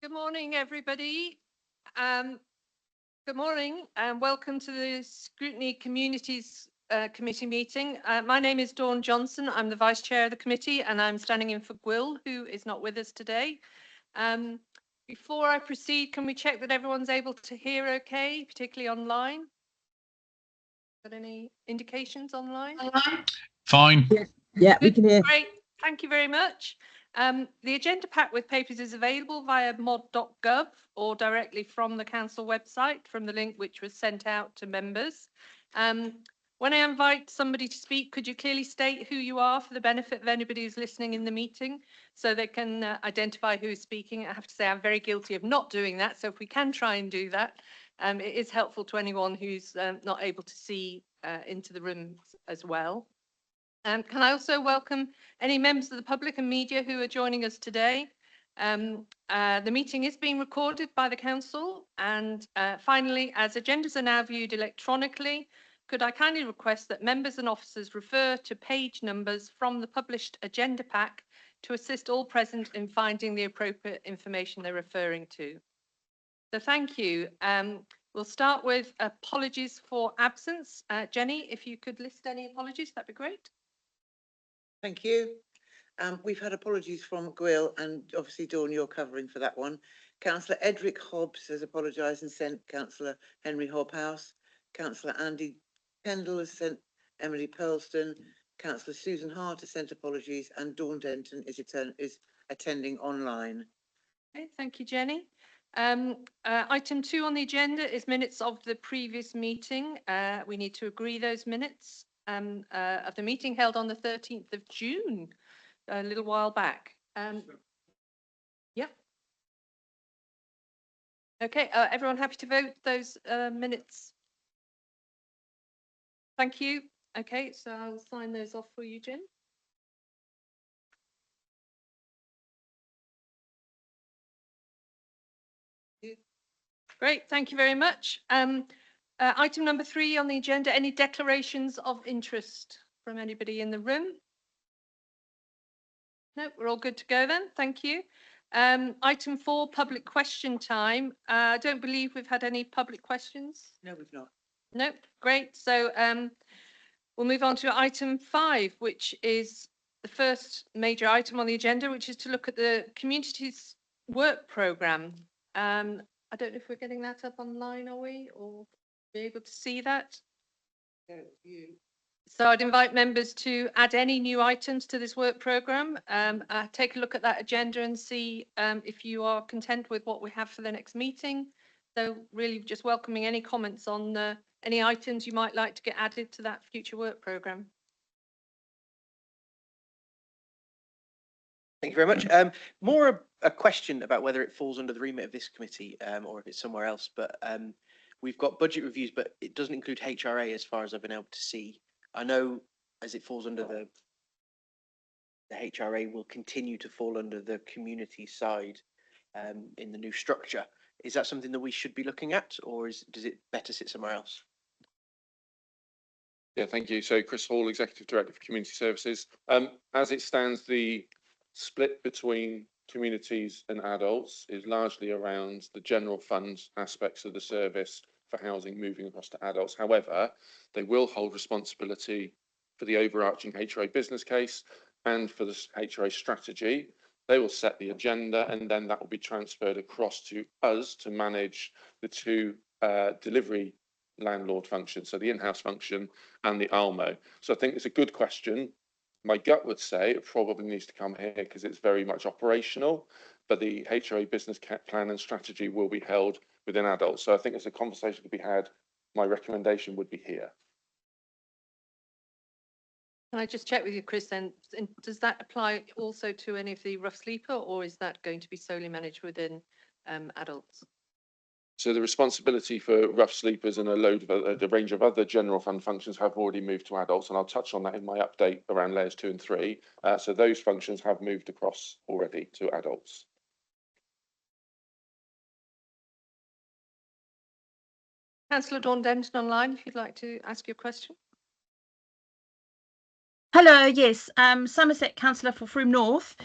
Good morning, everybody. Good morning and welcome to the Scrutiny Communities Committee meeting. My name is Dawn Johnson. I'm the Vice Chair of the committee and I'm standing in for Gwyl, who is not with us today. Before I proceed, can we check that everyone's able to hear okay, particularly online? Got any indications online? Fine. Yeah, we can hear. Great, thank you very much. The agenda pack with papers is available via mod.gov or directly from the council website from the link which was sent out to members. When I invite somebody to speak, could you clearly state who you are for the benefit of anybody who's listening in the meeting so they can identify who is speaking? I have to say I'm very guilty of not doing that, so if we can try and do that, it is helpful to anyone who's not able to see into the room as well. Can I also welcome any members of the public and media who are joining us today? The meeting is being recorded by the council, and finally, as agendas are now viewed electronically, could I kindly request that members and officers refer to page numbers from the published agenda pack to assist all present in finding the appropriate information they're referring to. So thank you. We'll start with apologies for absence. Jenny, if you could list any apologies, that'd be great. Thank you. We've had apologies from Gwyl and obviously Dawn, you're covering for that one. Councillor Edric Hobbs has apologised and sent Councillor Henry Hobhouse. Councillor Andy Kendall has sent Emily Pearlston. Councillor Susan Hart has sent apologies and Dawn Denton is attending online. Okay, thank you, Jenny. Item 2 on the agenda is minutes of the previous meeting. We need to agree those minutes of the meeting held on the 13th of June, a little while back. Yep. Okay, everyone happy to vote those minutes? Thank you. Okay, so I'll sign those off for you, Jen. Great, thank you very much. Item number 3 on the agenda, any declarations of interest from anybody in the room? No, we're all good to go then, thank you. Item 4, public question time. I don't believe we've had any public questions. No, we've not. No, great. So we'll move on to item 5, which is the first major item on the agenda, which is to look at the community's work programme. I don't know if we're getting that up online, are we, or be able to see that? So I'd invite members to add any new items to this work programme. Take a look at that agenda and see if you are content with what we have for the next meeting. So really just welcoming any comments on any items you might like to get added to that future work programme. Thank you very much. More a question about whether it falls under the remit of this committee or if it's somewhere else. But we've got budget reviews, but it doesn't include HRA as far as I've been able to see. I know as it falls under the HRA will continue to fall under the community side in the new structure. Is that something that we should be looking at, or does it better sit somewhere else? Yeah, thank you. So Chris Hall, Executive Director for Community Services. As it stands, the split between communities and adults is largely around the general funds aspects of the service for housing moving across to adults. However, they will hold responsibility for the overarching HRA business case and for the HRA strategy. They will set the agenda and then that will be transferred across to us to manage the two delivery landlord functions, so the in-house function and the ALMO. So I think it's a good question. My gut would say it probably needs to come here because it's very much operational, but the HRA business plan and strategy will be held within adults. So I think it's a conversation to be had. My recommendation would be here. Can I just check with you, Chris, then, does that apply also to any of the rough sleeper, or is that going to be solely managed within adults? So the responsibility for rough sleepers and a range of other general fund functions have already moved to adults, and I'll touch on that in my update around layers 2 and 3. So those functions have moved across already to adults. Councillor Dawn Denton online, if you'd like to ask your question. Hello, yes, Somerset Councillor for Froome North.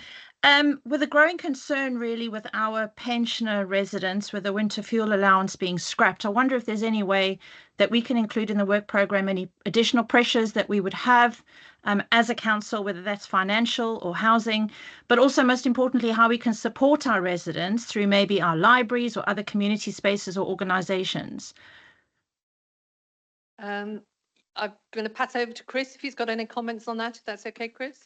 With a growing concern really with our pensioner residents with the winter fuel allowance being scrapped, I wonder if there's any way that we can include in the work program any additional pressures that we would have as a council, whether that's financial or housing, but also most importantly, how we can support our residents through maybe our libraries or other community spaces or organizations. I'm going to pass over to Chris if he's got any comments on that, if that's okay, Chris.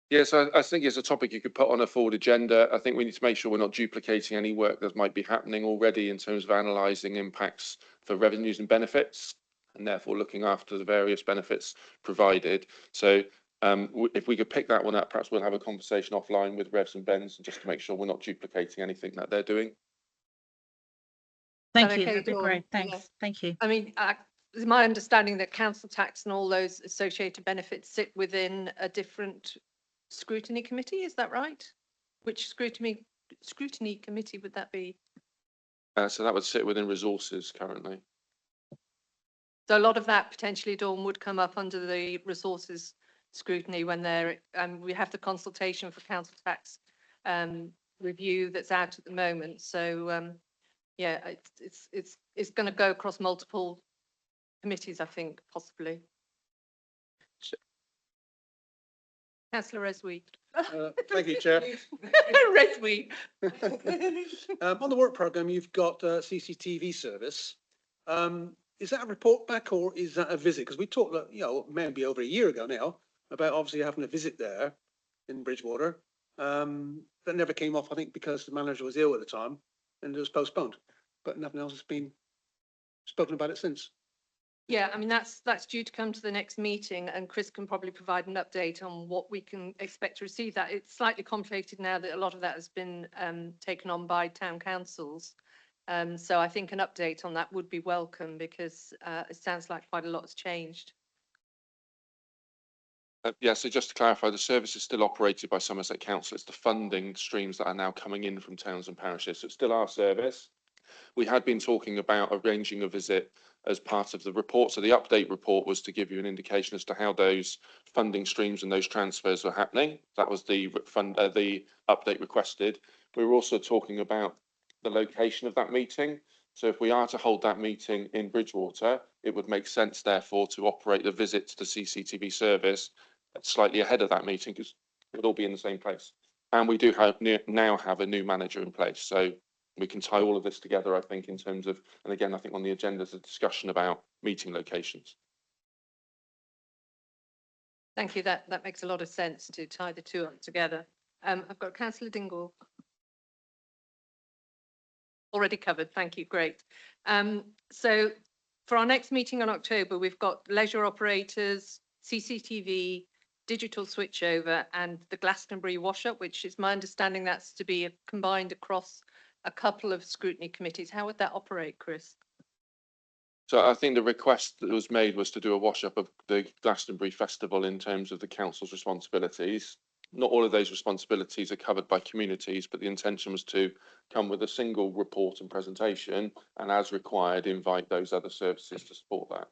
Yes, I think it's a topic you could put on a forward agenda. I think we need to make sure we're not duplicating any work that might be happening already in terms of analysing impacts for revenues and benefits, and therefore looking after the various benefits provided. So if we could pick that one up, perhaps we'll have a conversation offline with Revs and Bens just to make sure we're not duplicating anything that they're doing. Thank that you. okay, That'd be Dawn? great. Thanks. Yeah. Thank you. I mean, it's my understanding that council tax and all those associated benefits sit within a different scrutiny committee, is that right? Which scrutiny committee would that be? So that would sit within resources currently. So a lot of that potentially, Dawn, would come up under the resources scrutiny when they're, we have the consultation for council tax review that's out at the moment. So yeah, it's going to go across multiple committees, I think, possibly. Councillor Reswe. Thank you, Chair. Reswe. On the work programme, you've got CCTV service. Is that a report back or is that a visit? Because we talked, maybe over a year ago now, about obviously having a visit there in Bridgewater. That never came off, I think, because the manager was ill at the time and it was postponed. But nothing else has been spoken about it since. Yeah, I mean, that's due to come to the next meeting, and Chris can probably provide an update on what we can expect to receive. That it's slightly complicated now that a lot of that has been taken on by town councils. So I think an update on that would be welcome because it sounds like quite a lot has changed. Yeah, so just to clarify, the service is still operated by Somerset Council. It's the funding streams that are now coming in from towns and parishes. So it's still our service. We had been talking about arranging a visit as part of the report. So the update report was to give you an indication as to how those funding streams and those transfers were happening. That was the update requested. We were also talking about the location of that meeting. So if we are to hold that meeting in Bridgewater, it would make sense, therefore, to operate the visit to the CCTV service slightly ahead of that meeting because it would all be in the same place. And we do now have a new manager in place. So we can tie all of this together, I think, in terms of, and again, I think on the agenda is a discussion about meeting locations. Thank you. That makes a lot of sense to tie the two up together. I've got Councillor Dingle. Already covered. Thank you. Great. So for our next meeting in October, we've got leisure operators, CCTV, digital switchover, and the Glastonbury wash-up, which is my understanding that's to be combined across a couple of scrutiny committees. How would that operate, Chris? So I think the request that was made was to do a wash-up of the Glastonbury Festival in terms of the council's responsibilities. Not all of those responsibilities are covered by communities, but the intention was to come with a single report and presentation, and as required, invite those other services to support that.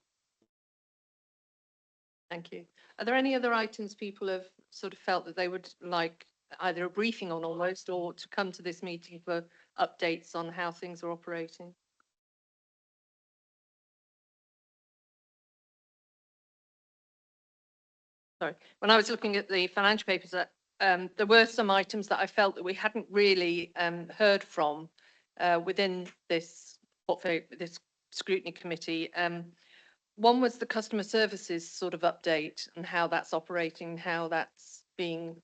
Thank you. Are there any other items people have sort of felt that they would like either a briefing on almost or to come to this meeting for updates on how things are operating? Sorry, when I was looking at the financial papers, there were some items that I felt that we hadn't really heard from within this portfolio, this scrutiny committee. One was the customer services sort of update and how that's operating, how that's being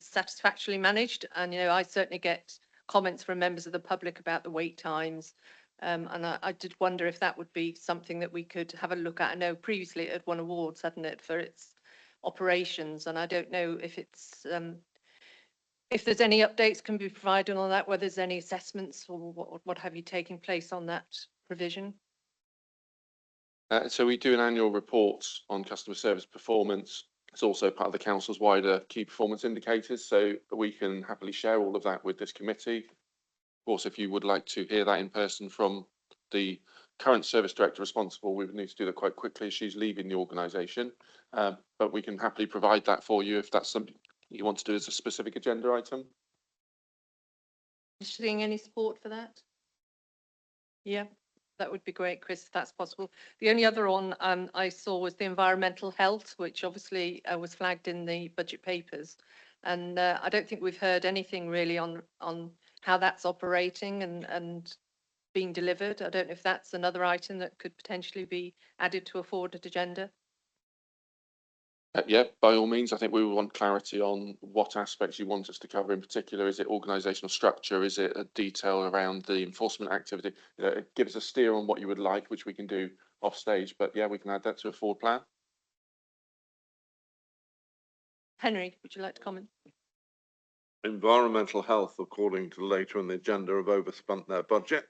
satisfactorily managed. And, you know, I certainly get comments from members of the public about the wait times. And I did wonder if that would be something that we could have a look at. I know previously it had won awards, hadn't it, for its operations. And I don't know if it's if there's any updates can be provided on that, whether there's any assessments or what have you taking place on that provision. So we do an annual report on customer service performance. It's also part of the council's wider key performance indicators, so we can happily share all of that with this committee. Of course, if you would like to hear that in person from the current service director responsible, we would need to do that quite quickly as she's leaving the organisation. But we can happily provide that for you if that's you want to do as a specific agenda item? Seeing any support for that? Yeah, that would be great, Chris, if that's possible. The only other one I saw was the environmental health, which obviously was flagged in the budget papers. And I don't think we've heard anything really on how that's operating and being delivered. I don't know if that's another item that could potentially be added to a forwarded agenda. Yeah, by all means. I think we would want clarity on what aspects you want us to cover in particular. Is it organisational structure? Is it a detail around the enforcement activity? You know, it gives a steer on what you would like, which we can do off stage. But yeah, we can add that to a forward plan. Henry, would you like to comment? Environmental health, according to later in the agenda, have overspent their budget.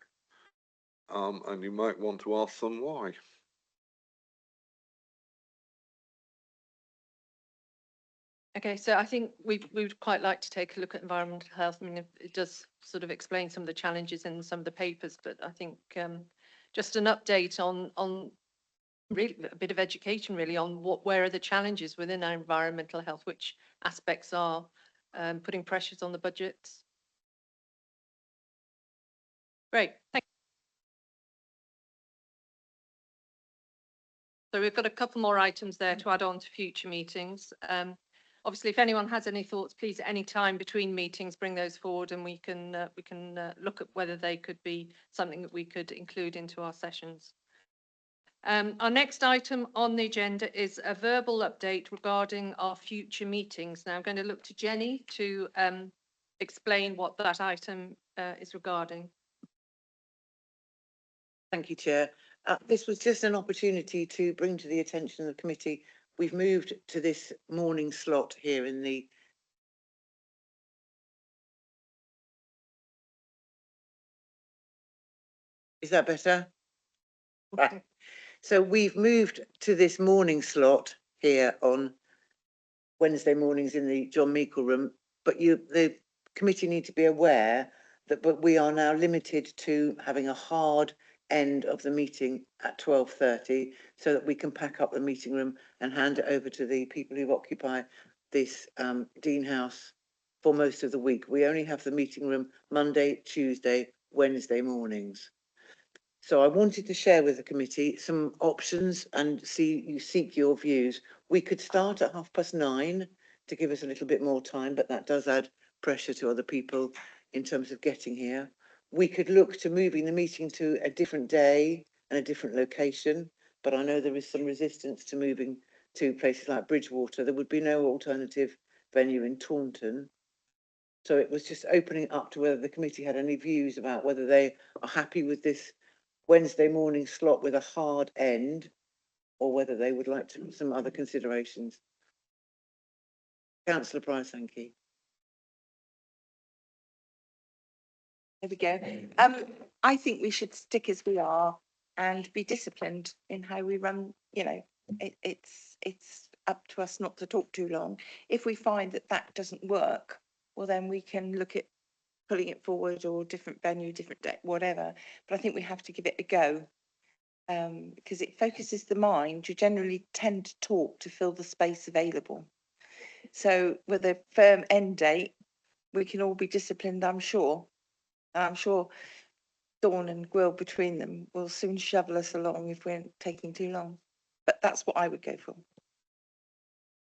And you might want to ask them why. Okay, so I think we would quite like to take a look at environmental health. I mean, it does sort of explain some of the challenges in some of the papers, but I think just an update on really a bit of education really on where are the challenges within our environmental health, which aspects are putting pressures on the budgets. Great, thank you. So we've got a couple more items there to add on to future meetings. Obviously, if anyone has any thoughts, please at any time between meetings bring those forward, and we can look at whether they could be something that we could include into our sessions. Our next item on the agenda is a verbal update regarding our future meetings. Now I'm going to look to Jenny to explain what that item is regarding. Thank you, Chair. This was just an opportunity to bring to the attention of the committee. We've moved to this morning slot here in the Is that better? Right. So we've moved to this morning slot here on Wednesday mornings in the John Meikle room, but the committee need to be aware that we are now limited to having a hard end of the meeting at 12:30 so that we can pack up the meeting room and hand it over to the people who occupy this Dean House for most of the week. We only have the meeting room Monday, Tuesday, Wednesday mornings. So I wanted to share with the committee some options and seek your views. We could start at 9:30 to give us a little bit more time, but that does add pressure to other people in terms of getting here. We could look to moving the meeting to a different day and a different location, but I know there is some resistance to moving to places like Bridgewater. There would be no alternative venue in Taunton. So it was just opening up to whether the committee had any views about whether they are happy with this Wednesday morning slot with a hard end, or whether they would like to some other considerations. Councillor Price, thank you. There we go. I think we should stick as we are and be disciplined in how we run. You know, it's up to us not to talk too long. If we find that that doesn't work, well, then we can look at pulling it forward or different venue, different day, whatever. But I think we have to give it a go because it focuses the mind. You generally tend to talk to fill the space available. So with a firm end date, we can all be disciplined, I'm sure. And I'm sure Dawn and Will between them will soon shovel us along if we're taking too long. But that's what I would go for.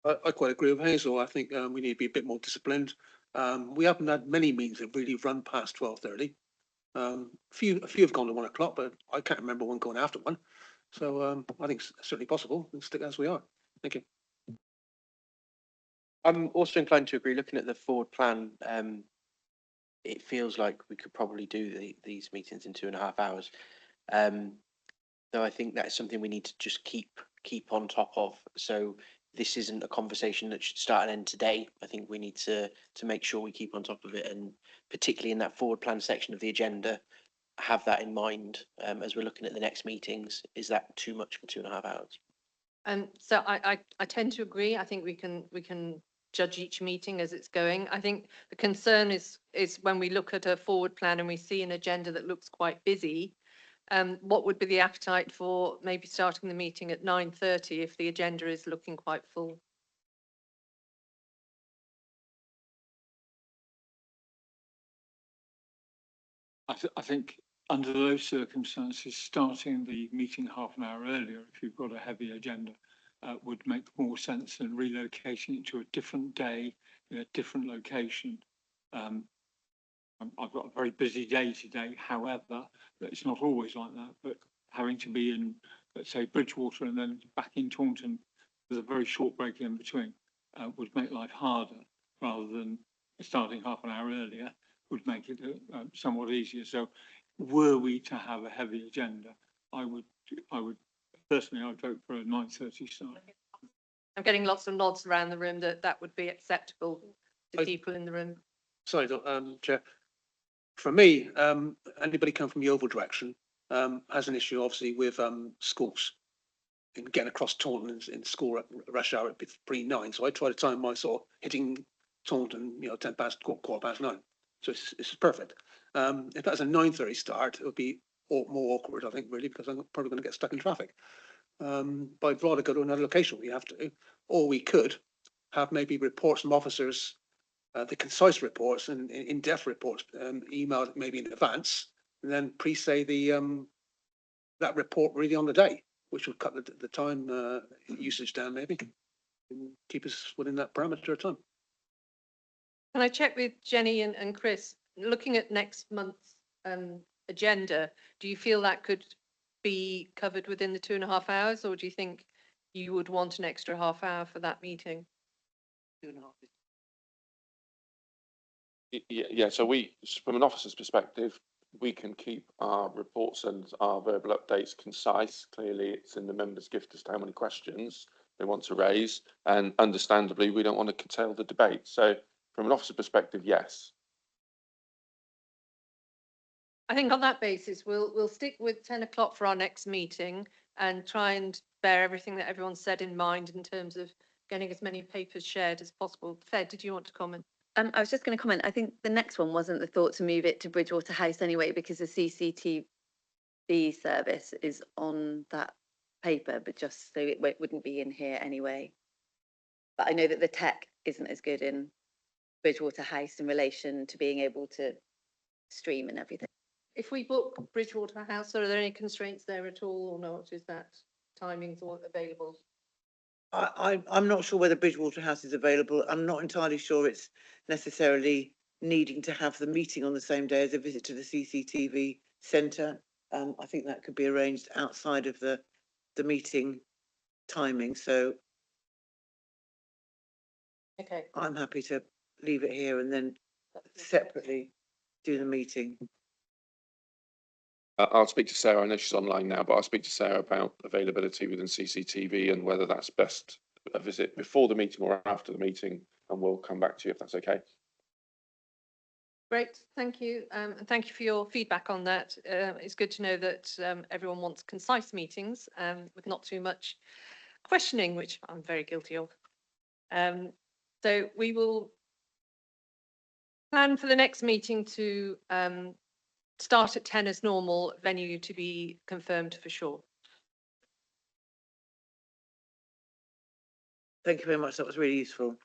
I quite agree with Hazel. I think we need to be a bit more disciplined. We haven't had many meetings that really run past 12:30. A few have gone to 1 o'clock, but I can't remember one going after one. So I think it's certainly possible. We'll stick as we are. Thank you. I'm also inclined to agree. Looking at the forward plan, it feels like we could probably do these meetings in 2.5 hours. Though I think that's something we need to just keep on top of. So this isn't a conversation that should start and end today. I think we need to make sure we keep on top of it, and particularly in that forward plan section of the agenda, have that in mind as we're looking at the next meetings. Is that too much for 2.5 hours? So I tend to agree. I think we can judge each meeting as it's going. I think the concern is when we look at a forward plan and we see an agenda that looks quite busy, what would be the appetite for maybe starting the meeting at 9:30 if the agenda is looking quite full? I think under those circumstances, starting the meeting half an hour earlier, if you've got a heavy agenda, would make more sense than relocating it to a different day in a different location. I've got a very busy day today, however, it's not always like that, but having to be in, let's say, Bridgewater and then back in Taunton with a very short break in between would make life harder, rather than starting half an hour earlier would make it somewhat easier. So were we to have a heavy agenda, I would personally, I'd vote for a 9:30 start. I'm getting lots of nods around the room that that would be acceptable to people in the room. Sorry, Chair. For me, anybody come from the Yeovil direction has an issue, obviously, with schools and getting across Taunton in school rush hour at pre-9. So I try to time my sort of hitting Taunton, 10 past, quarter past 9. So it's perfect. If that's a 9:30 start, it would be more awkward, I think, really, because I'm probably going to get stuck in traffic. But I'd rather go to another location. We have to, or we could have maybe reports from officers, the concise reports and in-depth reports, emailed maybe in advance, and then pre-say that report really on the day, which would cut the time usage down maybe, and keep us within that parameter of time. Can I check with Jenny and Chris, looking at next month's agenda, do you feel that could be covered within the 2.5 hours, or do you think you would want an extra half hour for that meeting? 2.5. Yeah, so from an officer's perspective, we can keep our reports and our verbal updates concise. Clearly, it's in the members' gift as to how many questions they want to raise, and understandably, we don't want to curtail the debate. So from an officer perspective, yes. I think on that basis, we'll stick with 10 o'clock for our next meeting and try and bear everything that everyone said in mind in terms of getting as many papers shared as possible. Fed, did you want to comment? I was just going to comment. I think the next one wasn't the thought to move it to Bridgewater House anyway, because the CCTV service is on that paper, but just so it wouldn't be in here anyway. But I know that the tech isn't as good in Bridgewater House in relation to being able to stream and everything. If we book Bridgewater House, are there any constraints there at all, or not? Is that timings all available? I'm not sure whether Bridgewater House is available. I'm not entirely sure it's necessarily needing to have the meeting on the same day as a visit to the CCTV centre. I think that could be arranged outside of the meeting timing. So Okay. I'm happy to leave it here and then separately do the meeting. I'll speak to Sarah. I know she's online now, but I'll speak to Sarah about availability within CCTV and whether that's best a visit before the meeting or after the meeting, and we'll come back to you if that's okay. Great, thank you. And thank you for your feedback on that. It's good to know that everyone wants concise meetings with not too much questioning, which I'm very guilty of. So we will plan for the next meeting to start at 10 as normal, venue to be confirmed for sure. Thank you very much. That was really useful.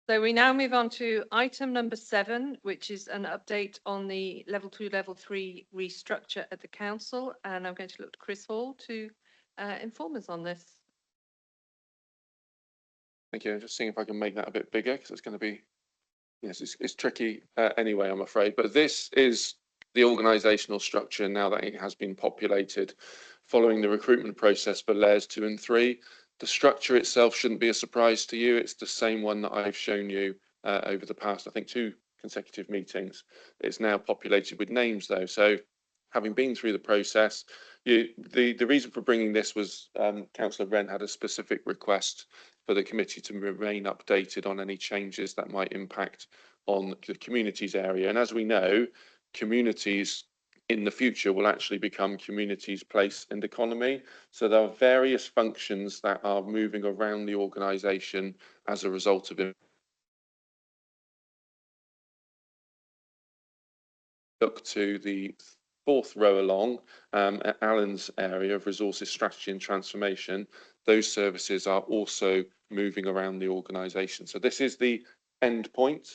So we now move on to item number 7, which is an update on the level 2, level 3 restructure at the council. And I'm going to look to Chris Hall to inform us on this. Thank you. I'm just seeing if I can make that a bit bigger, because it's going to be, yes, it's tricky anyway, I'm afraid. But this is the organisational structure now that it has been populated following the recruitment process for layers 2 and 3. The structure itself shouldn't be a surprise to you. It's the same one that I've shown you over the past, I think, 2 consecutive meetings. It's now populated with names, though. So having been through the process, the reason for bringing this was Councillor Wren had a specific request for the committee to remain updated on any changes that might impact on the communities area. And as we know, communities in the future will actually become communities, place and economy. So there are various functions that are moving around the organisation as a result of it. Look to the 4th row along at Alan's area of resources strategy and transformation. Those services are also moving around the organisation. So this is the end point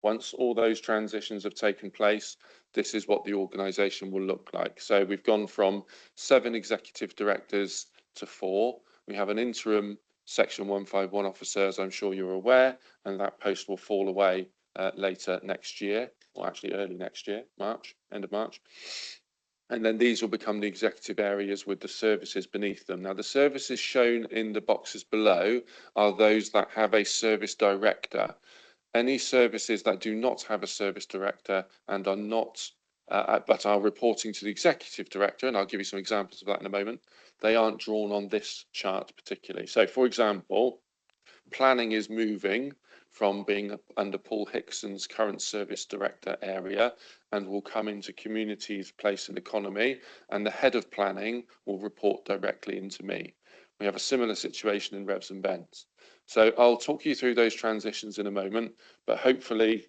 Once all those transitions have taken place, this is what the organisation will look like. So we've gone from 7 executive directors to 4. We have an interim Section 151 officer, as I'm sure you're aware, and that post will fall away later next year, or actually early next year, March, end of March. And then these will become the executive areas with the services beneath them. Now, the services shown in the boxes below are those that have a service director. Any services that do not have a service director and are not, but are reporting to the executive director, and I'll give you some examples of that in a moment, they aren't drawn on this chart particularly. So, for example, planning is moving from being under Paul Hickson's current service director area and will come into communities, place and economy, and the head of planning will report directly into me. We have a similar situation in Revs and Bends. So I'll talk you through those transitions in a moment, but hopefully,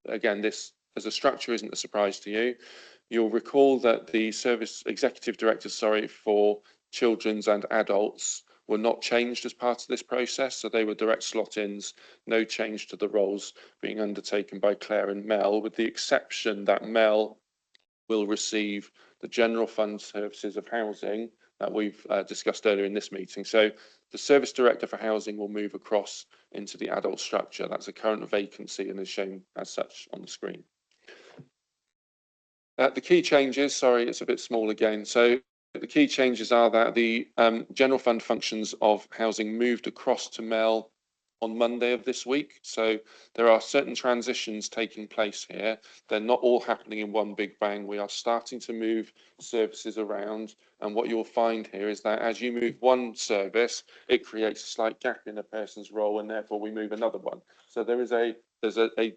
again, this as a structure isn't a surprise to you. You'll recall that the service executive directors, for children's and adults were not changed as part of this process. So they were direct slot-ins, no change to the roles being undertaken by Claire and Mel, with the exception that Mel will receive the general fund services of housing that we've discussed earlier in this meeting. So the service director for housing will move across into the adult structure. That's a current vacancy and is shown as such on the screen. The key changes, sorry, it's a bit small again. So the key changes are that the general fund functions of housing moved across to Mel on Monday of this week. So there are certain transitions taking place here. They're not all happening in one big bang. We are starting to move services around. And what you'll find here is that as you move one service, it creates a slight gap in a person's role, and therefore we move another one. So there's a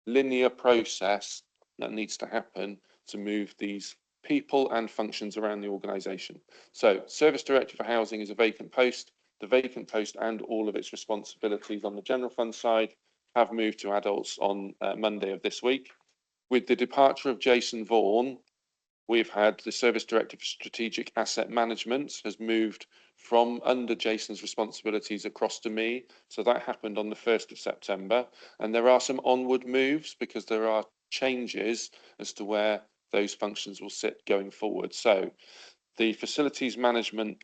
linear process that needs to happen to move these people and functions around the organisation. So service director for housing is a vacant post. The vacant post and all of its responsibilities on the general fund side have moved to adults on Monday of this week. With the departure of Jason Vaughan, we've had the service director for strategic asset management has moved from under Jason's responsibilities across to me. So that happened on the 1st of September. And there are some onward moves because there are changes as to where those functions will sit going forward. So the facilities management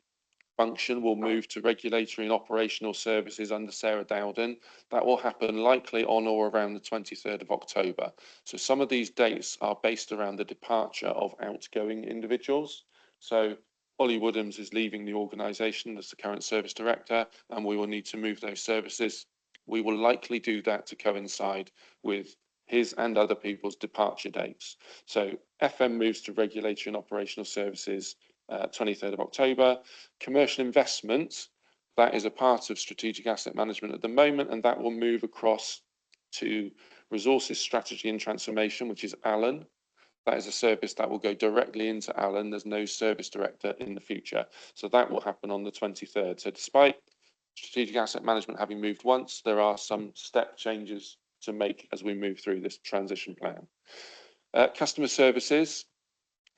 function will move to regulatory and operational services under Sarah Dowden. That will happen likely on or around the 23rd of October. So some of these dates are based around the departure of outgoing individuals. So Ollie Woodhams is leaving the organisation as the current service director, and we will need to move those services. We will likely do that to coincide with his and other people's departure dates. So FM moves to regulatory and operational services 23rd of October. Commercial investment, that is a part of strategic asset management at the moment, and that will move across to resources strategy and transformation, which is Alan. That is a service that will go directly into Alan. There's no service director in the future. So that will happen on the 23rd. So despite strategic asset management having moved once, there are some step changes to make as we move through this transition plan. Customer services.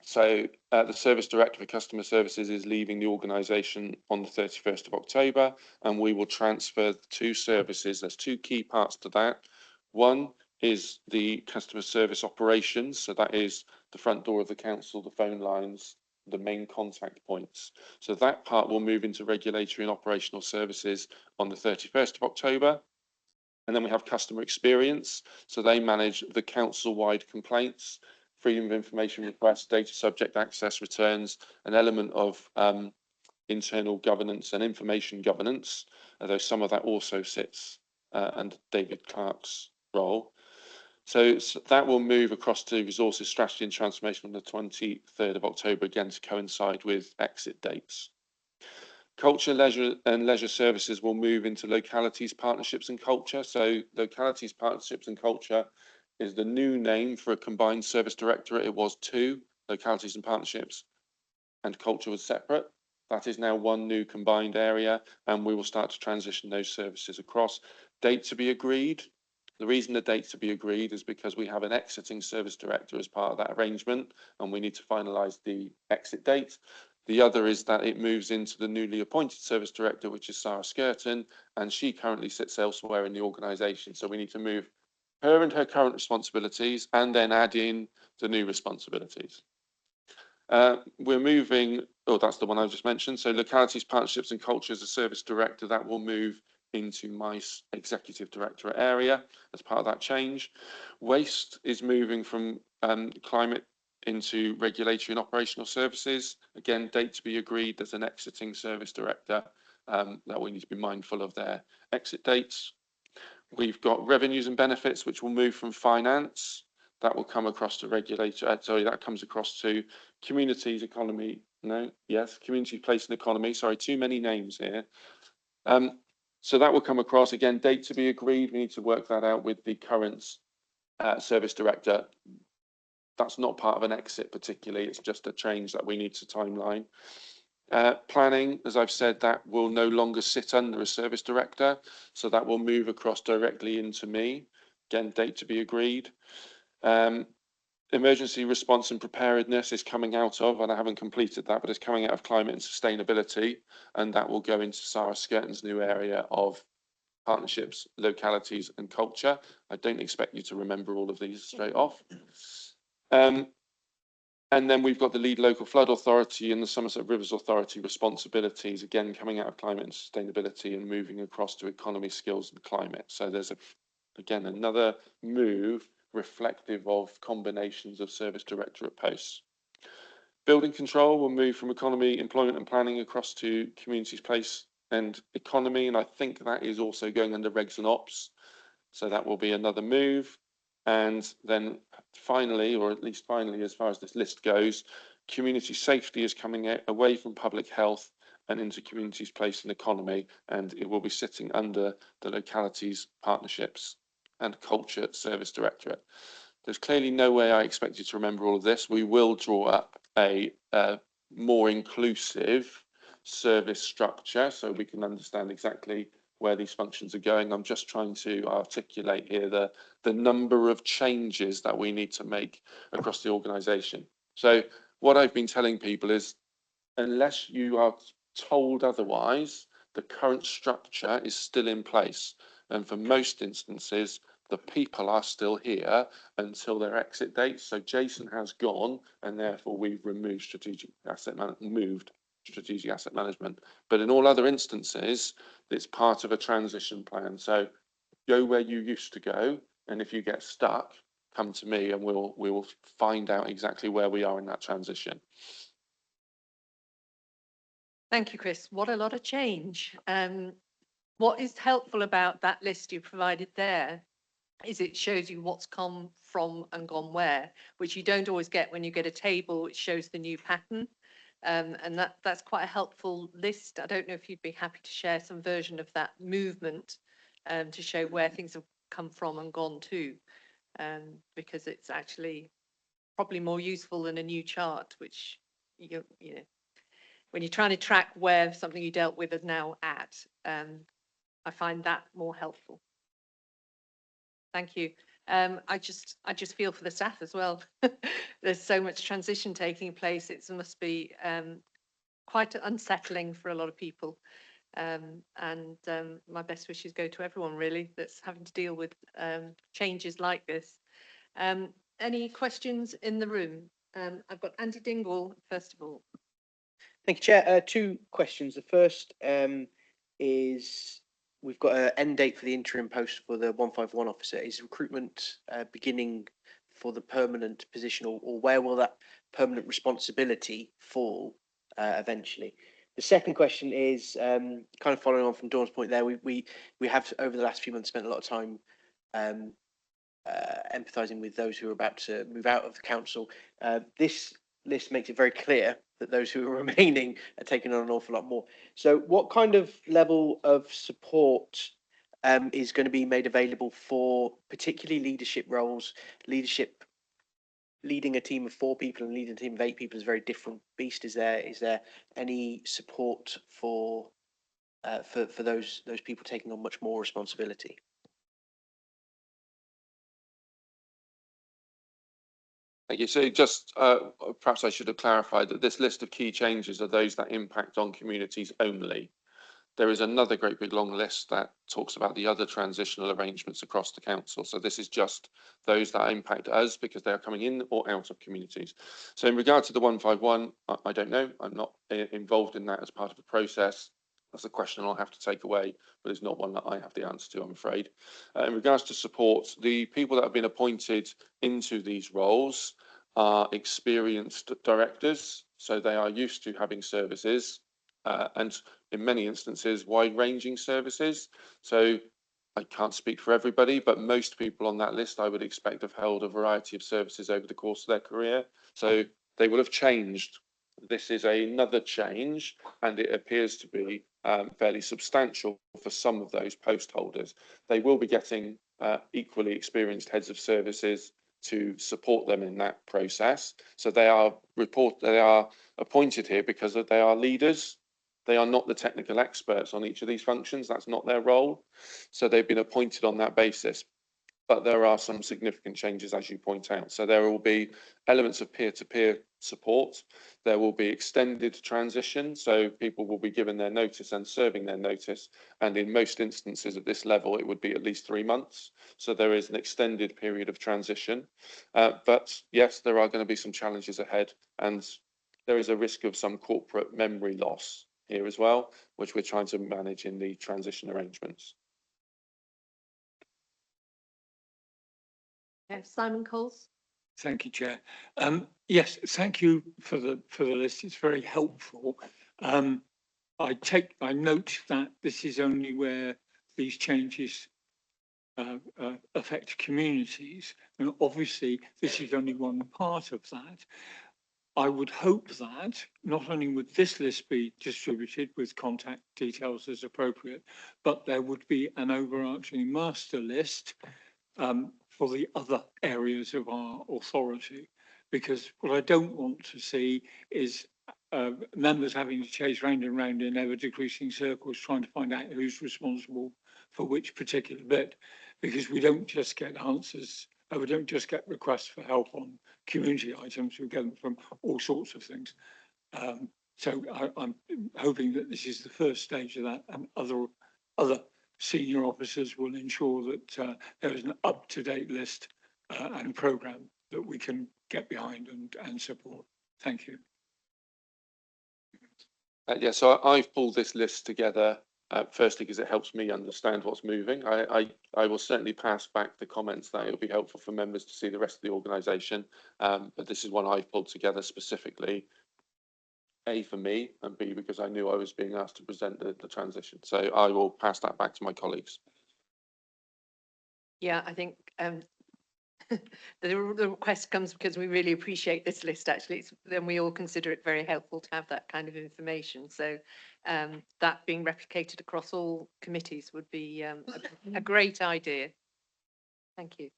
So the service director for customer services is leaving the organisation on the 31st of October, and we will transfer the 2 services. There's 2 key parts to that. One is the customer service operations. So that is the front door of the council, the phone lines, the main contact points. So that part will move into regulatory and operational services on the 31st of October. And then we have customer experience. So they manage the council-wide complaints, freedom of information requests, data subject access returns, an element of internal governance and information governance, although some of that also sits under David Clark's role. So that will move across to resources strategy and transformation on the 23rd of October, again to coincide with exit dates. Culture, leisure and leisure services will move into localities, partnerships and culture. So localities, partnerships and culture is the new name for a combined service directorate. It was 2, localities and partnerships, and culture was separate. That is now one new combined area, and we will start to transition those services across. Date to be agreed. The reason the date to be agreed is because we have an exiting service director as part of that arrangement, and we need to finalise the exit date. The other is that it moves into the newly appointed service director, which is Sarah Skirton, and she currently sits elsewhere in the organisation. So we need to move her and her current responsibilities, and then add in the new responsibilities. We're moving, oh, that's the one I just mentioned. So localities, partnerships and culture as a service director, that will move into my executive directorate area as part of that change. Waste is moving from climate into regulatory and operational services. Again, date to be agreed. There's an exiting service director that we need to be mindful of their exit dates. We've got revenues and benefits, which will move from finance. That will come across to regulator. That comes across to communities, economy. No, yes, community, place, and economy. Sorry, too many names here. So that will come across again. Date to be agreed. We need to work that out with the current service director. That's not part of an exit particularly. It's just a change that we need to timeline. Planning, as I've said, that will no longer sit under a service director, so that will move across directly into me. Again, date to be agreed. Emergency response and preparedness is coming out of, and I haven't completed that, but it's coming out of climate and sustainability, and that will go into Sarah Skirton's new area of partnerships, localities and culture. I don't expect you to remember all of these straight off. And then we've got the lead local flood authority and the Somerset Rivers Authority responsibilities, again, coming out of climate and sustainability and moving across to economy, skills and climate. So there's, again, another move reflective of combinations of service directorate posts. Building control will move from economy, employment and planning across to communities, place and economy. And I think that is also going under regs and ops. So that will be another move. And then finally, or at least finally, as far as this list goes, community safety is coming away from public health and into communities, place and economy, and it will be sitting under the localities, partnerships and culture service directorate. There's clearly no way I expect you to remember all of this. We will draw up a more inclusive service structure so we can understand exactly where these functions are going. I'm just trying to articulate here the number of changes that we need to make across the organisation. So what I've been telling people is, unless you are told otherwise, the current structure is still in place. And for most instances, the people are still here until their exit dates. So Jason has gone, and therefore we've removed strategic asset management. But in all other instances, it's part of a transition plan. So go where you used to go, and if you get stuck, come to me, and we will find out exactly where we are in that transition. Thank you, Chris. What a lot of change. What is helpful about that list you provided there is it shows you what's come from and gone where, which you don't always get when you get a table which shows the new pattern. And that's quite a helpful list. I don't know if you'd be happy to share some version of that movement to show where things have come from and gone to, because it's actually probably more useful than a new chart, which you know, when you're trying to track where something you dealt with is now at, I find that more helpful. Thank you. I just feel for the staff as well. There's so much transition taking place. It must be quite unsettling for a lot of people. My best wishes go to everyone really that's having to deal with changes like this. Any questions in the room? I've got Andy Dingle first of all. Thank you, Chair. Two questions. The first is, we've got an end date for the interim post for the 151 officer. Is recruitment beginning for the permanent position, or where will that permanent responsibility fall eventually? The second question is kind of following on from Dawn's point there. We have over the last few months spent a lot of time empathising with those who are about to move out of the council. This list makes it very clear that those who are remaining are taking on an awful lot more. So what kind of level of support is going to be made available for particularly leadership roles? Leading a team of 4 people and leading a team of 8 people is a very different beast. Is there any support for those people taking on much more responsibility? Thank you. So just perhaps I should have clarified that this list of key changes are those that impact on communities only. there is another great big long list that talks about the other transitional arrangements across the council. So this is just those that impact us because they are coming in or out of communities. So in regard to the 151, I don't know. I'm not involved in that as part of the process. That's a question I'll have to take away, but it's not one that I have the answer to, I'm afraid. In regards to support, the people that have been appointed into these roles are experienced directors, so they are used to having services and in many instances wide-ranging services. So I can't speak for everybody, but most people on that list I would expect have held a variety of services over the course of their career. So they will have changed. This is another change, and it appears to be fairly substantial for some of those post holders. They will be getting equally experienced heads of services to support them in that process. So they are appointed here because they are leaders. They are not the technical experts on each of these functions. That's not their role. So they've been appointed on that basis. But there are some significant changes, as you point out. So there will be elements of peer-to-peer support. There will be extended transition. So people will be given their notice and serving their notice. And in most instances at this level, it would be at least 3 months. So there is an extended period of transition. But yes, there are going to be some challenges ahead. And there is a risk of some corporate memory loss here as well, which we're trying to manage in the transition arrangements. Simon Coles. Thank you, Chair. Yes, thank you for the list. It's very helpful. I note that this is only where these changes affect communities, and obviously this is only one part of that. I would hope that not only would this list be distributed with contact details as appropriate, but there would be an overarching master list for the other areas of our authority. Because what I don't want to see is members having to chase round and round in ever decreasing circles trying to find out who's responsible for which particular bit, because we don't just get answers, we don't just get requests for help on community items, we get them from all sorts of things. So I'm hoping that this is the first stage of that, and other senior officers will ensure that there is an up-to-date list and programme that we can get behind and support. Thank you. Yeah, so I've pulled this list together firstly because it helps me understand what's moving. I will certainly pass back the comments that it'll be helpful for members to see the rest of the organisation, but this is one I've pulled together specifically, A, for me, and B, because I knew I was being asked to present the transition. So I will pass that back to my colleagues. Yeah, I think the request comes because we really appreciate this list, actually. Then we all consider it very helpful to have that kind of information. So that being replicated across all committees would be a great idea. Thank you.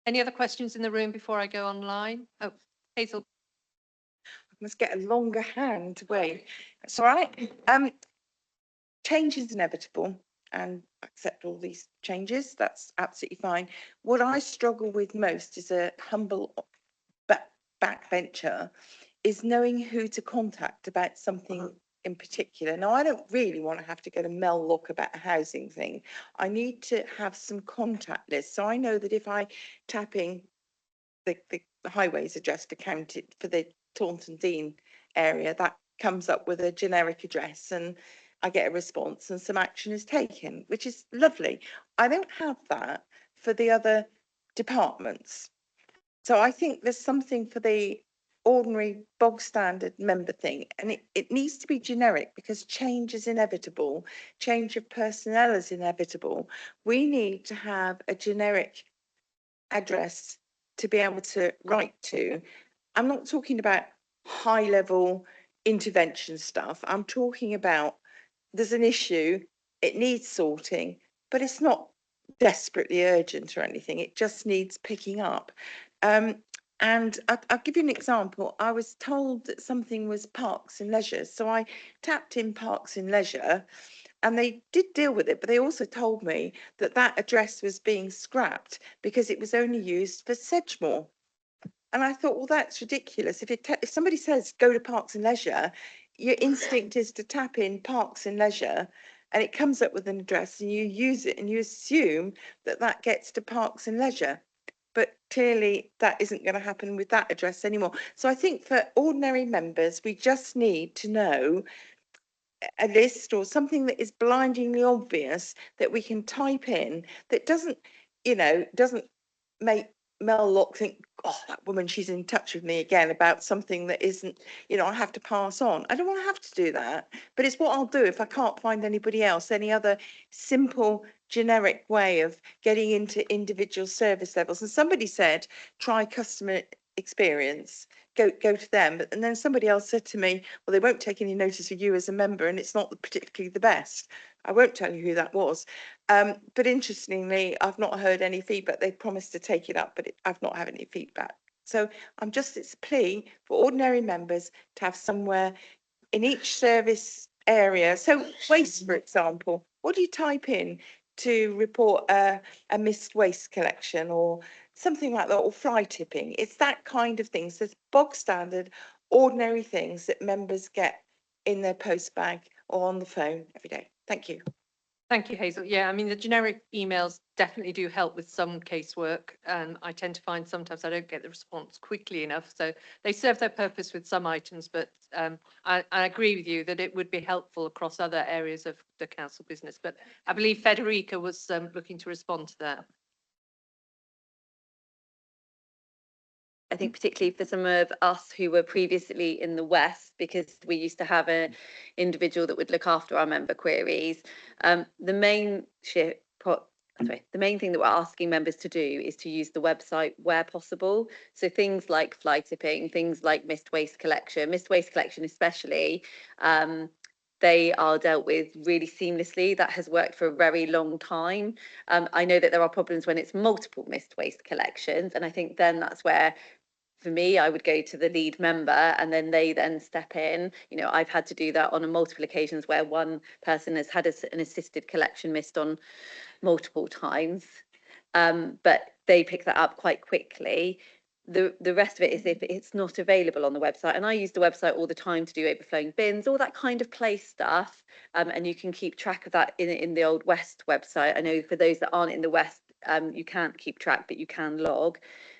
Any other questions in the room before I go online? Oh, Hazel. I must get a longer hand. Wait, it's all right. Change is inevitable, and accept all these changes. That's absolutely fine. What I struggle with most as a humble backbencher is knowing who to contact about something in particular. Now, I don't really want to have to go to Mel Lock about a housing thing. I need to have some contact lists. So I know that if I tap in the highways address to count it for the Taunton Dean area, that comes up with a generic address and I get a response and some action is taken, which is lovely. I don't have that for the other departments. So I think there's something for the ordinary bog standard member thing, and it needs to be generic because change is inevitable. Change of personnel is inevitable. We need to have a generic address to be able to write to. I'm not talking about high level intervention stuff. I'm talking about there's an issue, it needs sorting, but it's not desperately urgent or anything. It just needs picking up. And I'll give you an example. I was told that something was parks and leisure. So I tapped in parks and leisure and they did deal with it, but they also told me that that address was being scrapped because it was only used for Sedgemoor. And I thought, well, that's ridiculous. If somebody says go to Parks and Leisure, your instinct is to tap in Parks and Leisure, and it comes up with an address, and you use it, and you assume that that gets to Parks and Leisure. But clearly, that isn't going to happen with that address anymore. So I think for ordinary members, we just need to know a list or something that is blindingly obvious that we can type in that doesn't make Mel Locke think, oh, that woman, she's in touch with me again about something that isn't, I have to pass on. I don't want to have to do that, but it's what I'll do if I can't find anybody else, any other simple, generic way of getting into individual service levels. And somebody said, try customer experience, go to them. And then somebody else said to me, well, they won't take any notice of you as a member, and it's not particularly the best. I won't tell you who that was. But interestingly, I've not heard any feedback. They promised to take it up, but I've not had any feedback. So it's a plea for ordinary members to have somewhere in each service area. So waste, for example, what do you type in to report a missed waste collection or something like that, or fly tipping? It's that kind of thing. So it's bog standard, ordinary things that members get in their post bag or on the phone every day. Thank you. Thank you, Hazel. Yeah, I mean, the generic emails definitely do help with some casework. And I tend to find sometimes I don't get the response quickly enough. So they serve their purpose with some items, but I agree with you that it would be helpful across other areas of the council business. But I believe Federica was looking to respond to that. I think particularly for some of us who were previously in the West, because we used to have an individual that would look after our member queries. The main thing that we're asking members to do is to use the website where possible. So things like fly tipping, things like missed waste collection especially, they are dealt with really seamlessly. That has worked for a very long time. I know that there are problems when it's multiple missed waste collections, and I think then that's where, for me, I would go to the lead member and then they then step in. I've had to do that on multiple occasions where one person has had an assisted collection missed on multiple times, but they pick that up quite quickly. The rest of it is if it's not available on the website, and I use the website all the time to do overflowing bins, all that kind of place stuff, and you can keep track of that in the Old West website. I know for those that aren't in the West, you can't keep track, but you can log.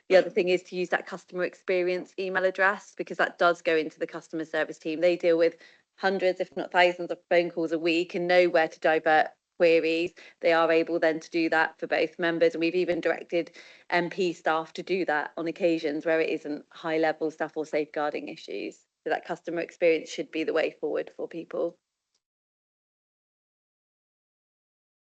The other thing is to use that customer experience email address, because that does go into the customer service team. They deal with hundreds, if not thousands, of phone calls a week and know where to divert queries. They are able then to do that for both members, and we've even directed MP staff to do that on occasions where it isn't high level stuff or safeguarding issues. So that customer experience should be the way forward for people.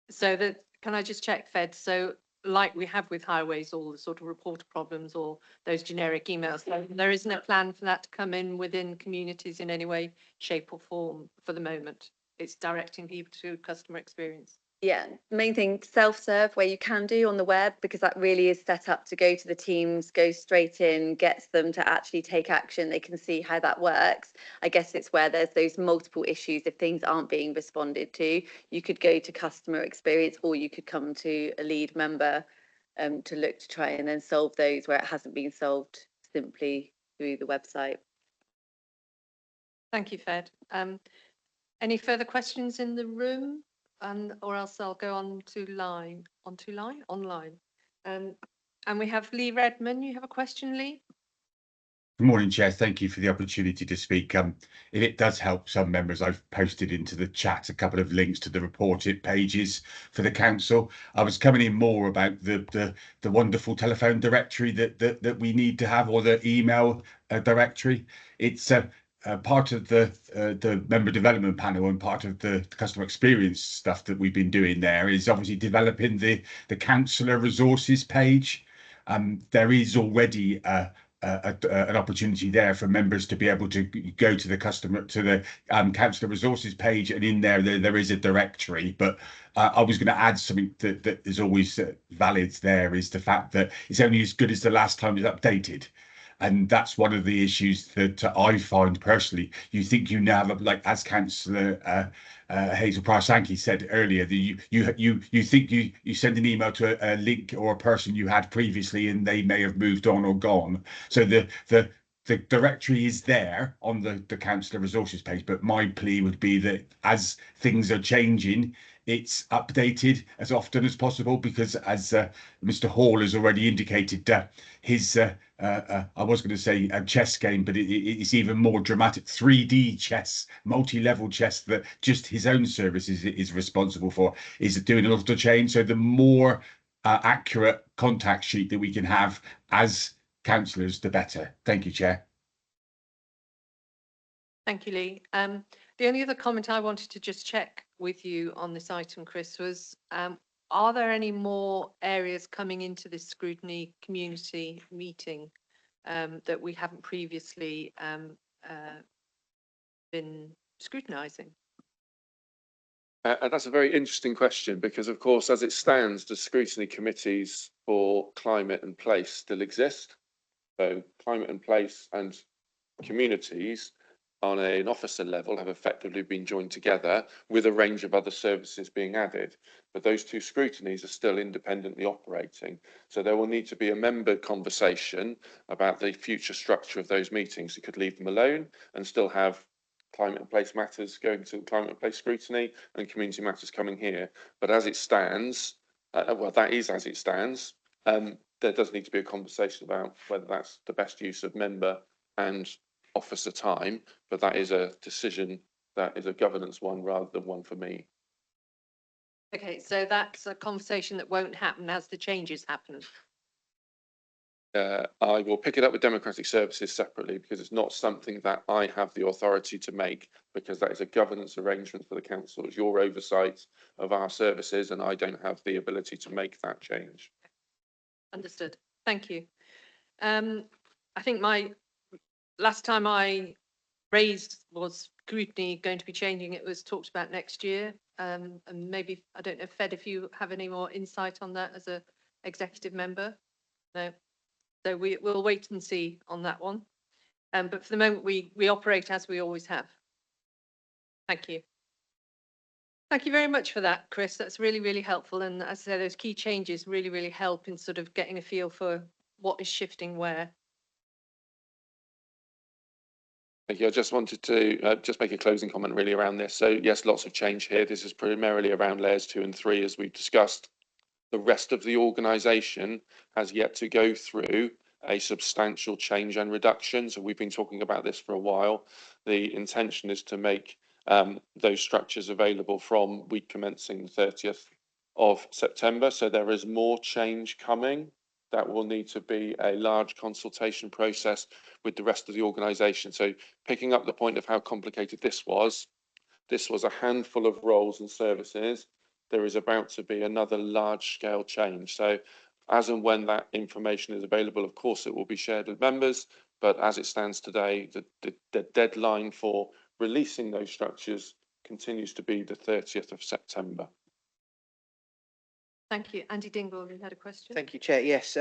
So can I just check, Fed? So like we have with highways, all the sort of reporter problems or those generic emails, there isn't a plan for that to come in within communities in any way, shape or form for the moment. It's directing people to customer experience. Yeah, main thing, self-serve where you can do on the web, because that really is set up to go to the teams, go straight in, gets them to actually take action. They can see how that works. I guess it's where there's those multiple issues. If things aren't being responded to, you could go to customer experience, or you could come to a lead member to look to try and then solve those where it hasn't been solved simply through the website. Thank you, Fed. Any further questions in the room? Or else I'll go on to online. And we have Lee Redman. You have a question, Lee? Good morning, Chair. Thank you for the opportunity to speak. If it does help some members, I've posted into the chat a couple of links to the reported pages for the council. I was coming in more about the wonderful telephone directory that we need to have, or the email directory. It's part of the member development panel, and part of the customer experience stuff that we've been doing there is obviously developing the councillor resources page. There is already an opportunity there for members to be able to go to the councillor resources page, and in there is a directory. But I was going to add something that is always valid. There is the fact that it's only as good as the last time it's updated. And that's one of the issues that I find personally. You think you now have, like as Councillor Hazel Price-Sankey said earlier, that you think you send an email to a link or a person you had previously, and they may have moved on or gone. So the directory is there on the councillor resources page, but my plea would be that as things are changing, it's updated as often as possible, because as Mr. Hall has already indicated, his I was going to say a chess game, but it's even more dramatic. 3D chess, multi-level chess that just his own service is responsible for, is doing a lot of change. So the more accurate contact sheet that we can have as councillors, the better. Thank you, Chair. Thank you, Lee. The only other comment I wanted to just check with you on this item, Chris, was are there any more areas coming into this scrutiny community meeting that we haven't previously been scrutinising? That's a very interesting question, because of course, as it stands, the scrutiny committees for climate and place still exist. So climate and place and communities on an officer level have effectively been joined together, with a range of other services being added. But those two scrutinies are still independently operating. So there will need to be a member conversation about the future structure of those meetings. You could leave them alone and still have climate and place matters going to climate and place scrutiny, and community matters coming here. But as it stands, well, that is as it stands. There does need to be a conversation about whether that's the best use of member and officer time, but that is a decision that is a governance one rather than one for me. Okay, so that's a conversation that won't happen as the changes happen. I will pick it up with Democratic Services separately, because it's not something that I have the authority to make, because that is a governance arrangement for the council. It's your oversight of our services, and I don't have the ability to make that change. Understood. Thank you. I think my last time I raised was scrutiny going to be changing. It was talked about next year. And maybe, I don't know, Fed, if you have any more insight on that as a executive member. No. So we'll wait and see on that one. But for the moment, we operate as we always have. Thank you. Thank you very much for that, Chris. That's really, really helpful. And as I said, those key changes really, really help in sort of getting a feel for what is shifting where. Thank you. I just wanted to just make a closing comment really around this. So yes, lots of change here. This is primarily around layers 2 and 3, as we've discussed. The rest of the organisation has yet to go through a substantial change and reduction. So we've been talking about this for a while. The intention is to make those structures available from week commencing the 30th of September. So there is more change coming. That will need to be a large consultation process with the rest of the organisation. So picking up the point of how complicated this was a handful of roles and services. There is about to be another large scale change. So as and when that information is available, of course, it will be shared with members. But as it stands today, the deadline for releasing those structures continues to be the 30th of September. Thank you. Andy Dingwall, you had a question? Thank you, Chair. Yes,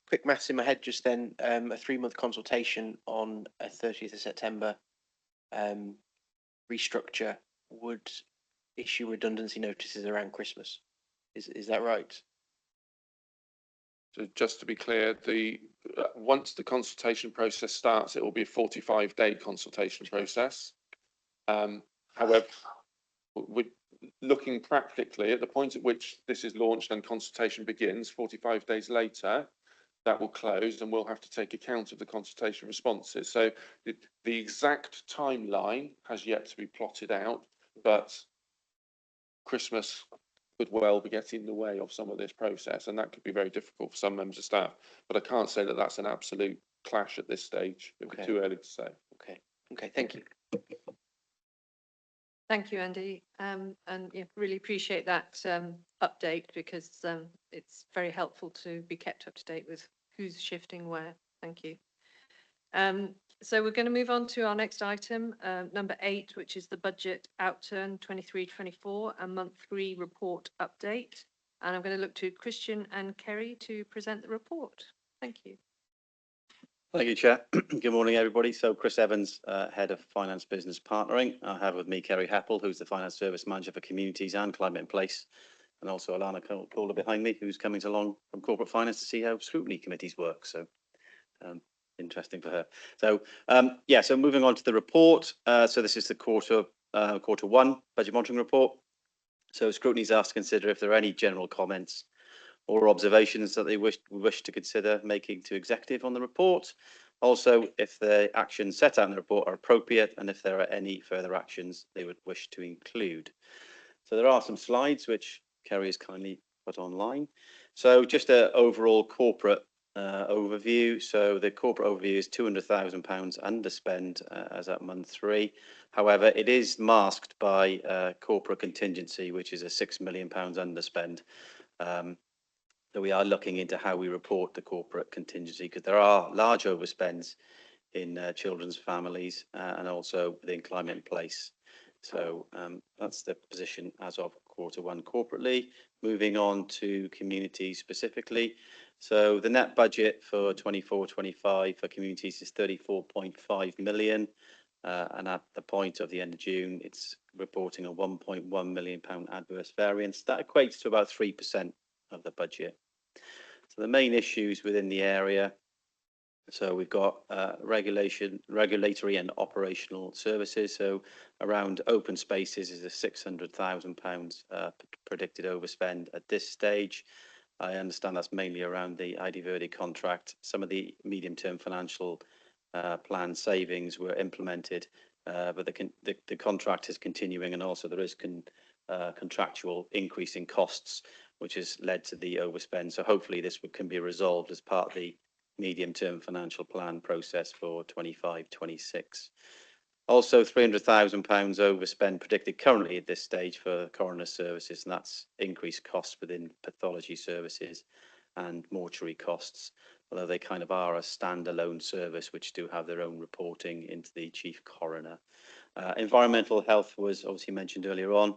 quick maths in my head just then. A 3-month consultation on a 30th of September restructure would issue redundancy notices around Christmas. Is that right? So just to be clear, once the consultation process starts, it will be a 45-day consultation process. However, looking practically at the point at which this is launched and consultation begins, 45 days later, that will close, and we'll have to take account of the consultation responses. So the exact timeline has yet to be plotted out, but Christmas could well be getting in the way of some of this process, and that could be very difficult for some members of staff. But I can't say that that's an absolute clash at this stage. It would be too early to say. Okay, thank you. Thank you, Andy. And yeah, really appreciate that update, because it's very helpful to be kept up to date with who's shifting where. Thank you. So we're going to move on to our next item, number 8, which is the budget outturn 23-24 and month 3 report update. And I'm going to look to Christian and Kerry to present the report. Thank you. Thank you, Chair. Good morning, everybody. So Chris Evans, Head of Finance Business Partnering. I have with me Kerry Happel, who's the Finance Service Manager for Communities and Climate in Place, and also Alana Calder behind me, who's coming along from Corporate Finance to see how scrutiny committees work. So interesting for her. So yeah, so moving on to the report. So this is the quarter one budget monitoring report. So scrutiny's asked to consider if there are any general comments or observations that they wish to consider making to executive on the report. Also, if the actions set out in the report are appropriate and if there are any further actions they would wish to include. So there are some slides which Kerry has kindly put online. So just an overall corporate overview. So the corporate overview is £200,000 underspend as at month 3. However, it is masked by corporate contingency, which is a £6 million underspend. So we are looking into how we report the corporate contingency, because there are large overspends in children's families and also within Climate in Place. So that's the position as of quarter one corporately. Moving on to communities specifically. So the net budget for 24-25 for communities is 34.5 million. And at the point of the end of June, it's reporting a £1.1 million adverse variance. That equates to about 3% of the budget. So the main issues within the area, so we've got regulatory and operational services. So around open spaces is a £600,000 predicted overspend at this stage. I understand that's mainly around the ID Verde contract. Some of the medium-term financial plan savings were implemented, but the contract is continuing, and also there is contractual increase in costs, which has led to the overspend. So hopefully this can be resolved as part of the medium-term financial plan process for 25-26. Also, £300,000 overspend predicted currently at this stage for coroner services, and that's increased costs within pathology services and mortuary costs, although they kind of are a standalone service which do have their own reporting into the chief coroner. Environmental health was obviously mentioned earlier on.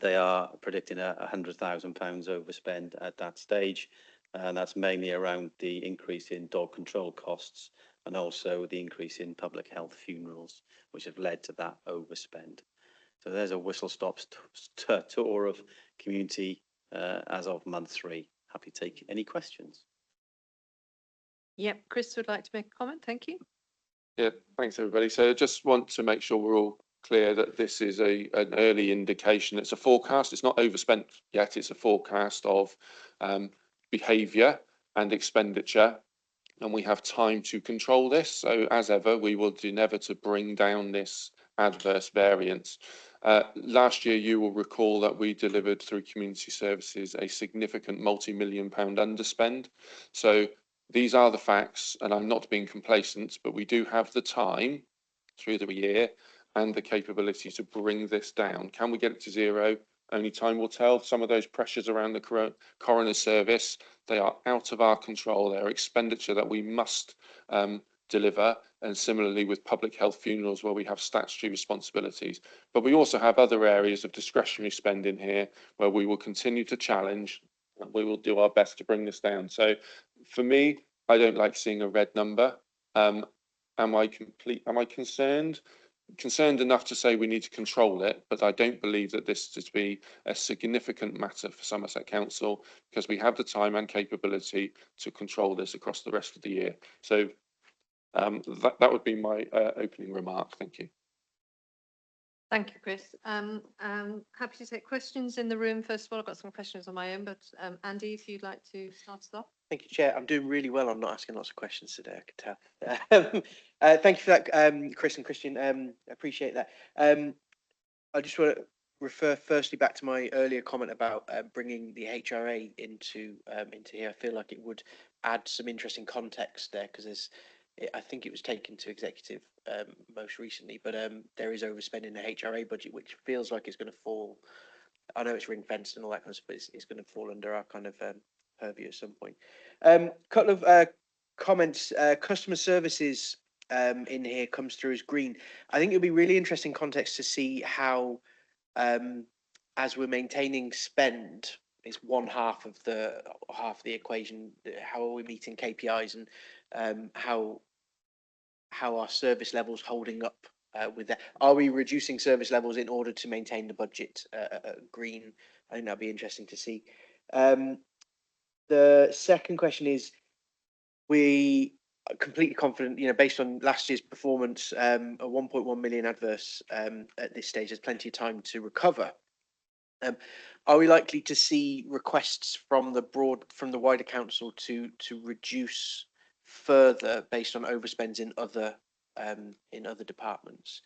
They are predicting a £100,000 overspend at that stage, and that's mainly around the increase in dog control costs and also the increase in public health funerals, which have led to that overspend. So there's a whistle-stop tour of community as of month 3. Happy to take any questions. Yep, Chris would like to make a comment. Thank you. Yeah, thanks everybody. So I just want to make sure we're all clear that this is an early indication. It's a forecast. It's not overspent yet. It's a forecast of behaviour and expenditure, and we have time to control this. So as ever, we will endeavour to bring down this adverse variance. Last year, you will recall that we delivered through community services a significant multi-million pound underspend. So these are the facts, and I'm not being complacent, but we do have the time through the year and the capability to bring this down. Can we get it to zero? Only time will tell. Some of those pressures around the coroner service, they are out of our control. They are expenditure that we must deliver, and similarly with public health funerals where we have statutory responsibilities. But we also have other areas of discretionary spend in here where we will continue to challenge, and we will do our best to bring this down. So for me, I don't like seeing a red number. Am I concerned? Concerned enough to say we need to control it, but I don't believe that this is to be a significant matter for Somerset Council, because we have the time and capability to control this across the rest of the year. So that would be my opening remark. Thank you. Thank you, Chris. Happy to take questions in the room. First of all, I've got some questions on my own, but Andy, if you'd like to start us off. Thank you, Chair. I'm doing really well. I'm not asking lots of questions today, I can tell. Thank you for that, Chris and Christian. Appreciate that. I just want to refer firstly back to my earlier comment about bringing the HRA into here. I feel like it would add some interesting context there, because I think it was taken to executive most recently, but there is overspending in the HRA budget, which feels like it's going to fall. I know it's ring fenced and all that kind of stuff, but it's going to fall under our kind of purview at some point. Couple of comments. Customer services in here comes through as green. I think it'll be really interesting context to see how, as we're maintaining spend, is one half of the equation. How are we meeting KPIs? And how our service levels holding up with that. Are we reducing service levels in order to maintain the budget green? I think that'd be interesting to see. The second question is, we are completely confident, based on last year's performance, a 1.1 million adverse at this stage. There's plenty of time to recover. Are we likely to see requests from the wider council to reduce further based on overspends in other departments?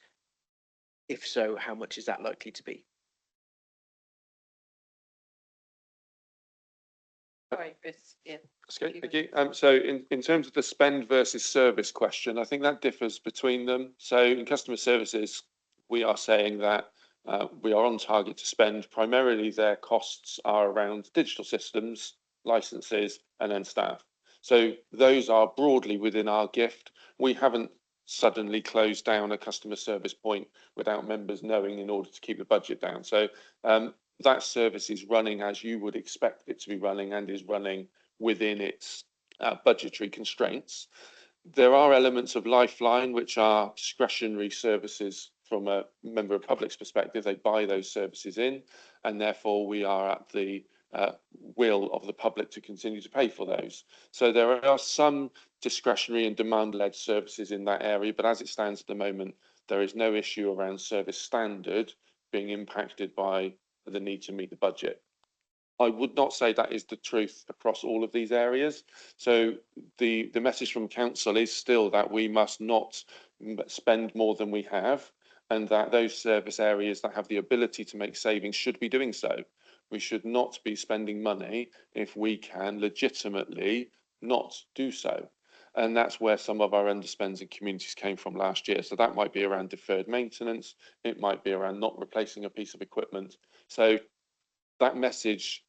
If so, how much is that likely to be? Sorry, Chris. Yeah. Okay, thank you. So in terms of the spend versus service question, I think that differs between them. So in customer services, we are saying that we are on target to spend. Primarily, their costs are around digital systems, licenses, and then staff. So those are broadly within our gift. We haven't suddenly closed down a customer service point without members knowing in order to keep the budget down. So that service is running as you would expect it to be running and is running within its budgetary constraints. There are elements of Lifeline which are discretionary services from a member of public's perspective. They buy those services in, and therefore we are at the will of the public to continue to pay for those. So there are some discretionary and demand-led services in that area, but as it stands at the moment, there is no issue around service standard being impacted by the need to meet the budget. I would not say that is the truth across all of these areas. So the message from council is still that we must not spend more than we have, and that those service areas that have the ability to make savings should be doing so. We should not be spending money if we can legitimately not do so. And that's where some of our underspends in communities came from last year. So that might be around deferred maintenance. It might be around not replacing a piece of equipment. So that message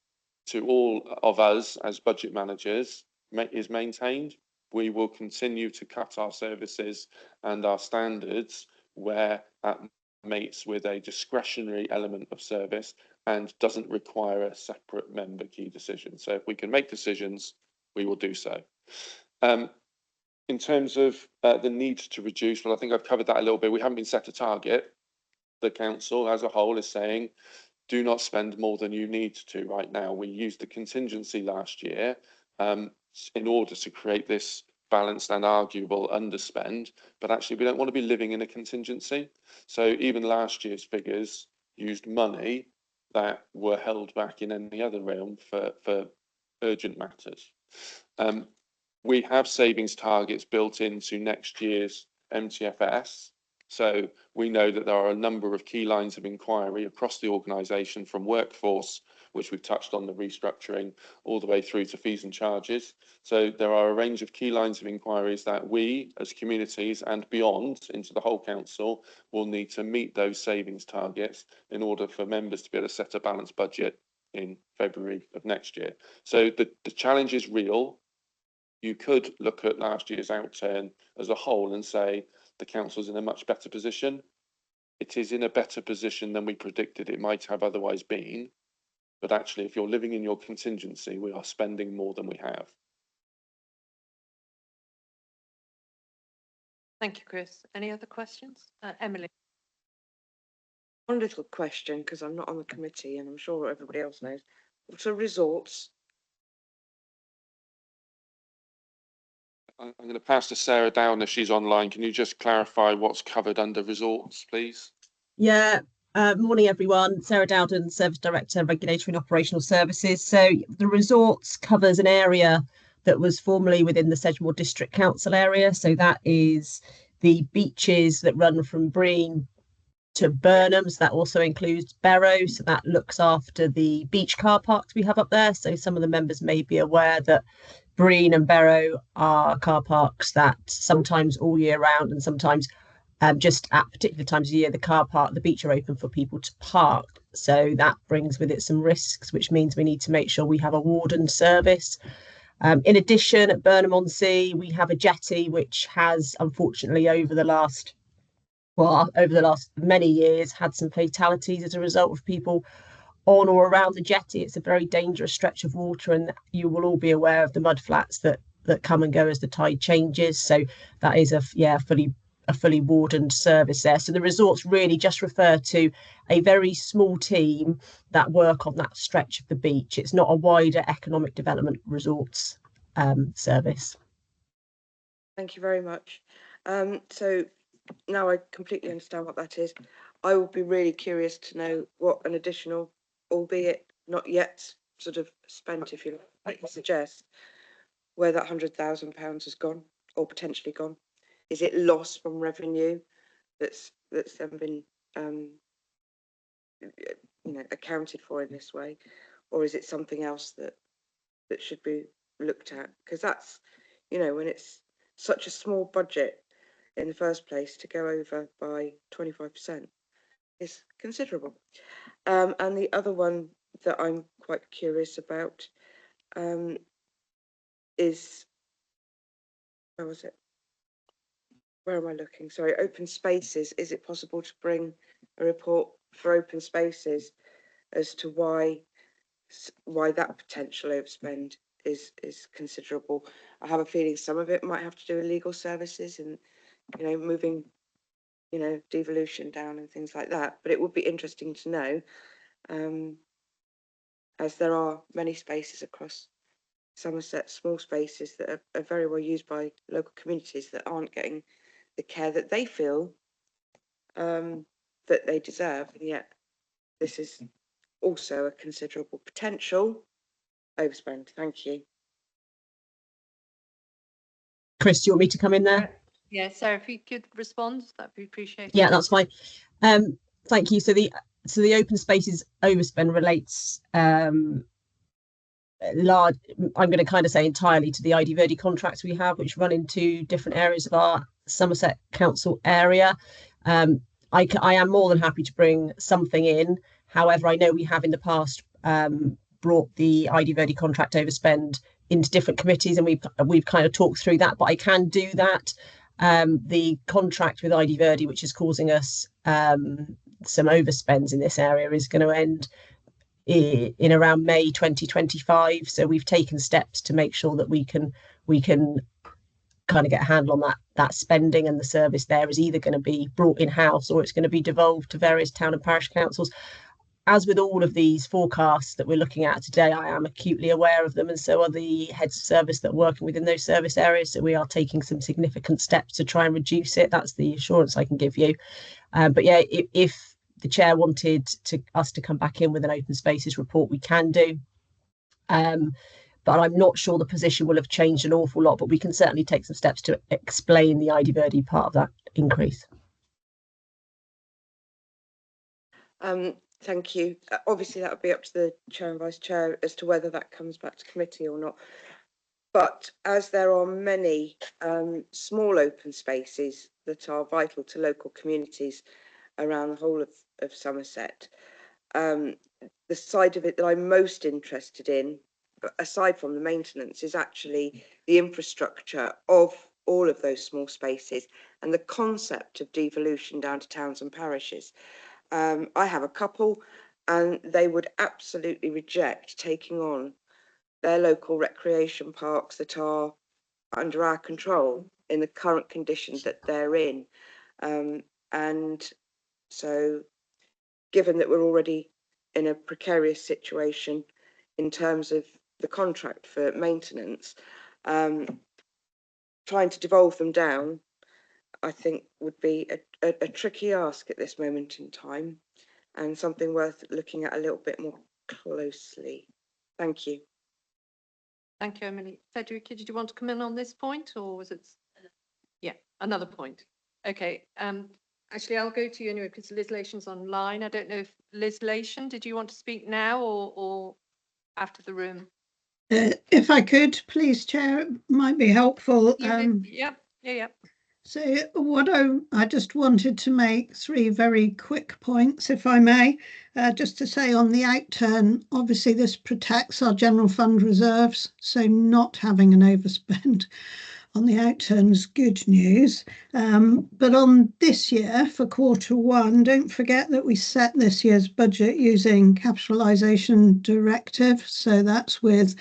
to all of us as budget managers is maintained. We will continue to cut our services and our standards where that mates with a discretionary element of service and doesn't require a separate member key decision. So if we can make decisions, we will do so. In terms of the need to reduce, well, I think I've covered that a little bit. We haven't been set a target. The council as a whole is saying, do not spend more than you need to right now. We used the contingency last year in order to create this balanced and arguable underspend, but actually we don't want to be living in a contingency. So even last year's figures used money that were held back in any other realm for urgent matters. We have savings targets built into next year's MTFS. So we know that there are a number of key lines of inquiry across the organisation, from workforce, which we've touched on the restructuring, all the way through to fees and charges. So there are a range of key lines of inquiries that we as communities and beyond into the whole council will need to meet those savings targets in order for members to be able to set a balanced budget in February of next year. So the challenge is real. You could look at last year's outturn as a whole and say the council's in a much better position. It is in a better position than we predicted it might have otherwise been. But actually, if you're living in your contingency, we are spending more than we have. Thank you, Chris. Any other questions? Emily. One little question, because I'm not on the committee and I'm sure everybody else knows. So resorts. I'm going to pass to Sarah Down if she's online. Can you just clarify what's covered under resorts, please? Yeah, morning everyone. Sarah Dowden, Service Director, Regulatory and Operational Services. So the resorts covers an area that was formerly within the Sedgemoor District Council area. So that is the beaches that run from Breen to Burnham. So that also includes Barrow. So that looks after the beach car parks we have up there. So some of the members may be aware that Breen and Barrow are car parks that sometimes all year round and sometimes just at particular times of year, the beach are open for people to park. So that brings with it some risks, which means we need to make sure we have a warden service. In addition, at Burnham-on-Sea, we have a jetty, which has unfortunately over the last many years had some fatalities as a result of people on or around the jetty. It's a very dangerous stretch of water, and you will all be aware of the mud flats that that come and go as the tide changes. So that is a fully wardened service there. So the resorts really just refer to a very small team that work on that stretch of the beach. It's not a wider economic development resorts service. Thank you very much. So now I completely understand what that is. I would be really curious to know what an additional, albeit not yet sort of spent, if you like, suggest, where that £100,000 has gone or potentially gone. Is it loss from revenue that's then been accounted for in this way, or is it something else that should be looked at? Because that's, when it's such a small budget in the first place, to go over by 25% is considerable. And the other one that I'm quite curious about is, where was it? Where am I looking? Sorry, open spaces. Is it possible to bring a report for open spaces as to why that potential overspend is considerable? I have a feeling some of it might have to do with legal services and moving devolution down and things like that, but it would be interesting to know, as there are many spaces across Somerset, small spaces that are very well used by local communities that aren't getting the care that they feel that they deserve, and yet this is also a considerable potential overspend. Thank you. Chris, do you want me to come in there? Yeah, Sarah, if you could respond, that'd be appreciated. Yeah, that's fine. Thank you. So the open spaces overspend relates large, I'm going to kind of say entirely, to the ID Verdi contracts we have, which run into different areas of our Somerset Council area. I am more than happy to bring something in. However, I know we have in the past brought the ID Verdi contract overspend into different committees, and we've kind of talked through that, but I can do that. The contract with ID Verdi, which is causing us some overspends in this area, is going to end in around May 2025. So we've taken steps to make sure that we can kind of get a handle on that spending, and the service there is either going to be brought in-house or it's going to be devolved to various town and parish councils. As with all of these forecasts that we're looking at today, I am acutely aware of them, and so are the heads of service that are working within those service areas. So we are taking some significant steps to try and reduce it. That's the assurance I can give you. But yeah, if the chair wanted us to come back in with an open spaces report, we can do. But I'm not sure the position will have changed an awful lot, but we can certainly take some steps to explain the ID Verdi part of that increase. Thank you. Obviously, that would be up to the chair and vice chair as to whether that comes back to committee or not. But as there are many small open spaces that are vital to local communities around the whole of Somerset, the side of it that I'm most interested in, aside from the maintenance, is actually the infrastructure of all of those small spaces and the concept of devolution down to towns and parishes. I have a couple, and they would absolutely reject taking on their local recreation parks that are under our control in the current conditions that they're in. And so, given that we're already in a precarious situation in terms of the contract for maintenance, trying to devolve them down, I think, would be a tricky ask at this moment in time, and something worth looking at a little bit more closely. Thank you. Thank you, Emily. Federica, did you want to come in on this point, or was it? Yeah, another point. Okay. Actually, I'll go to you anyway because Liz Lation's online. I don't know if Liz Lation, did you want to speak now or after the room? If I could, please, Chair, it might be helpful. Yeah. So what I just wanted to make 3 very quick points, if I may. Just to say, on the outturn, obviously this protects our general fund reserves, so not having an overspend on the outturn is good news. But on this year, for Q1, don't forget that we set this year's budget using capitalisation directive. So that's with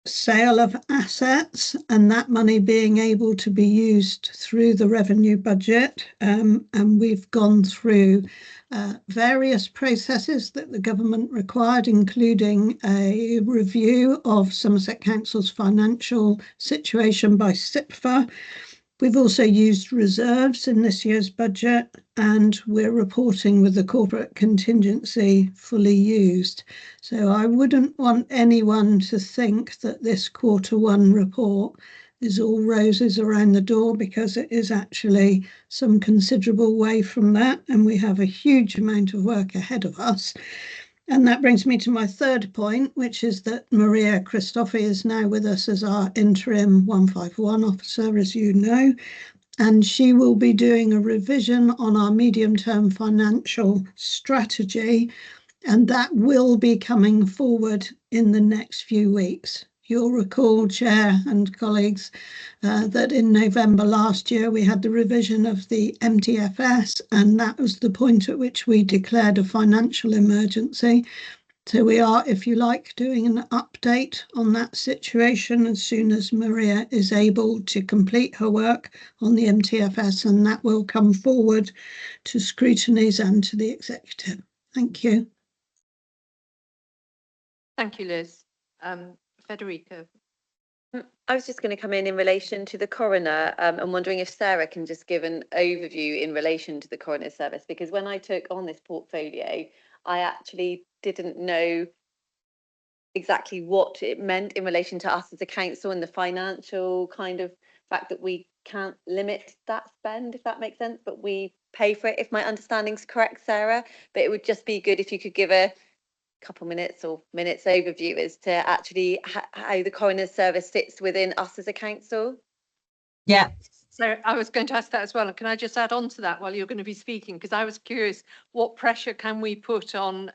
sale of assets and that money being able to be used through the revenue budget. And we've gone through various processes that the government required, including a review of Somerset Council's financial situation by SIPFA. We've also used reserves in this year's budget, and we're reporting with the corporate contingency fully used. So I wouldn't want anyone to think that this Q1 report is all roses around the door, because it is actually some considerable way from that, and we have a huge amount of work ahead of us. And that brings me to my third point, which is that Maria Christofi is now with us as our interim 151 officer, as you know, and she will be doing a revision on our medium-term financial strategy, and that will be coming forward in the next few weeks. You'll recall, Chair and colleagues, that in November last year we had the revision of the MTFS, and that was the point at which we declared a financial emergency. So we are, if you like, doing an update on that situation as soon as Maria is able to complete her work on the MTFS, and that will come forward to scrutinies and to the executive. Thank you. Thank you, Liz. Federica. I was just going to come in relation to the coroner, and wondering if Sarah can just give an overview in relation to the coroner's service, because when I took on this portfolio, I actually didn't know exactly what it meant in relation to us as a council and the financial kind of fact that we can't limit that spend, if that makes sense, but we pay for it, if my understanding's correct, Sarah. But it would just be good if you could give a couple minutes or minutes overview as to actually how the coroner's service sits within us as a council. Yeah. So I was going to ask that as well. And can I just add on to that while you're going to be speaking? Because I was curious, what pressure can we put on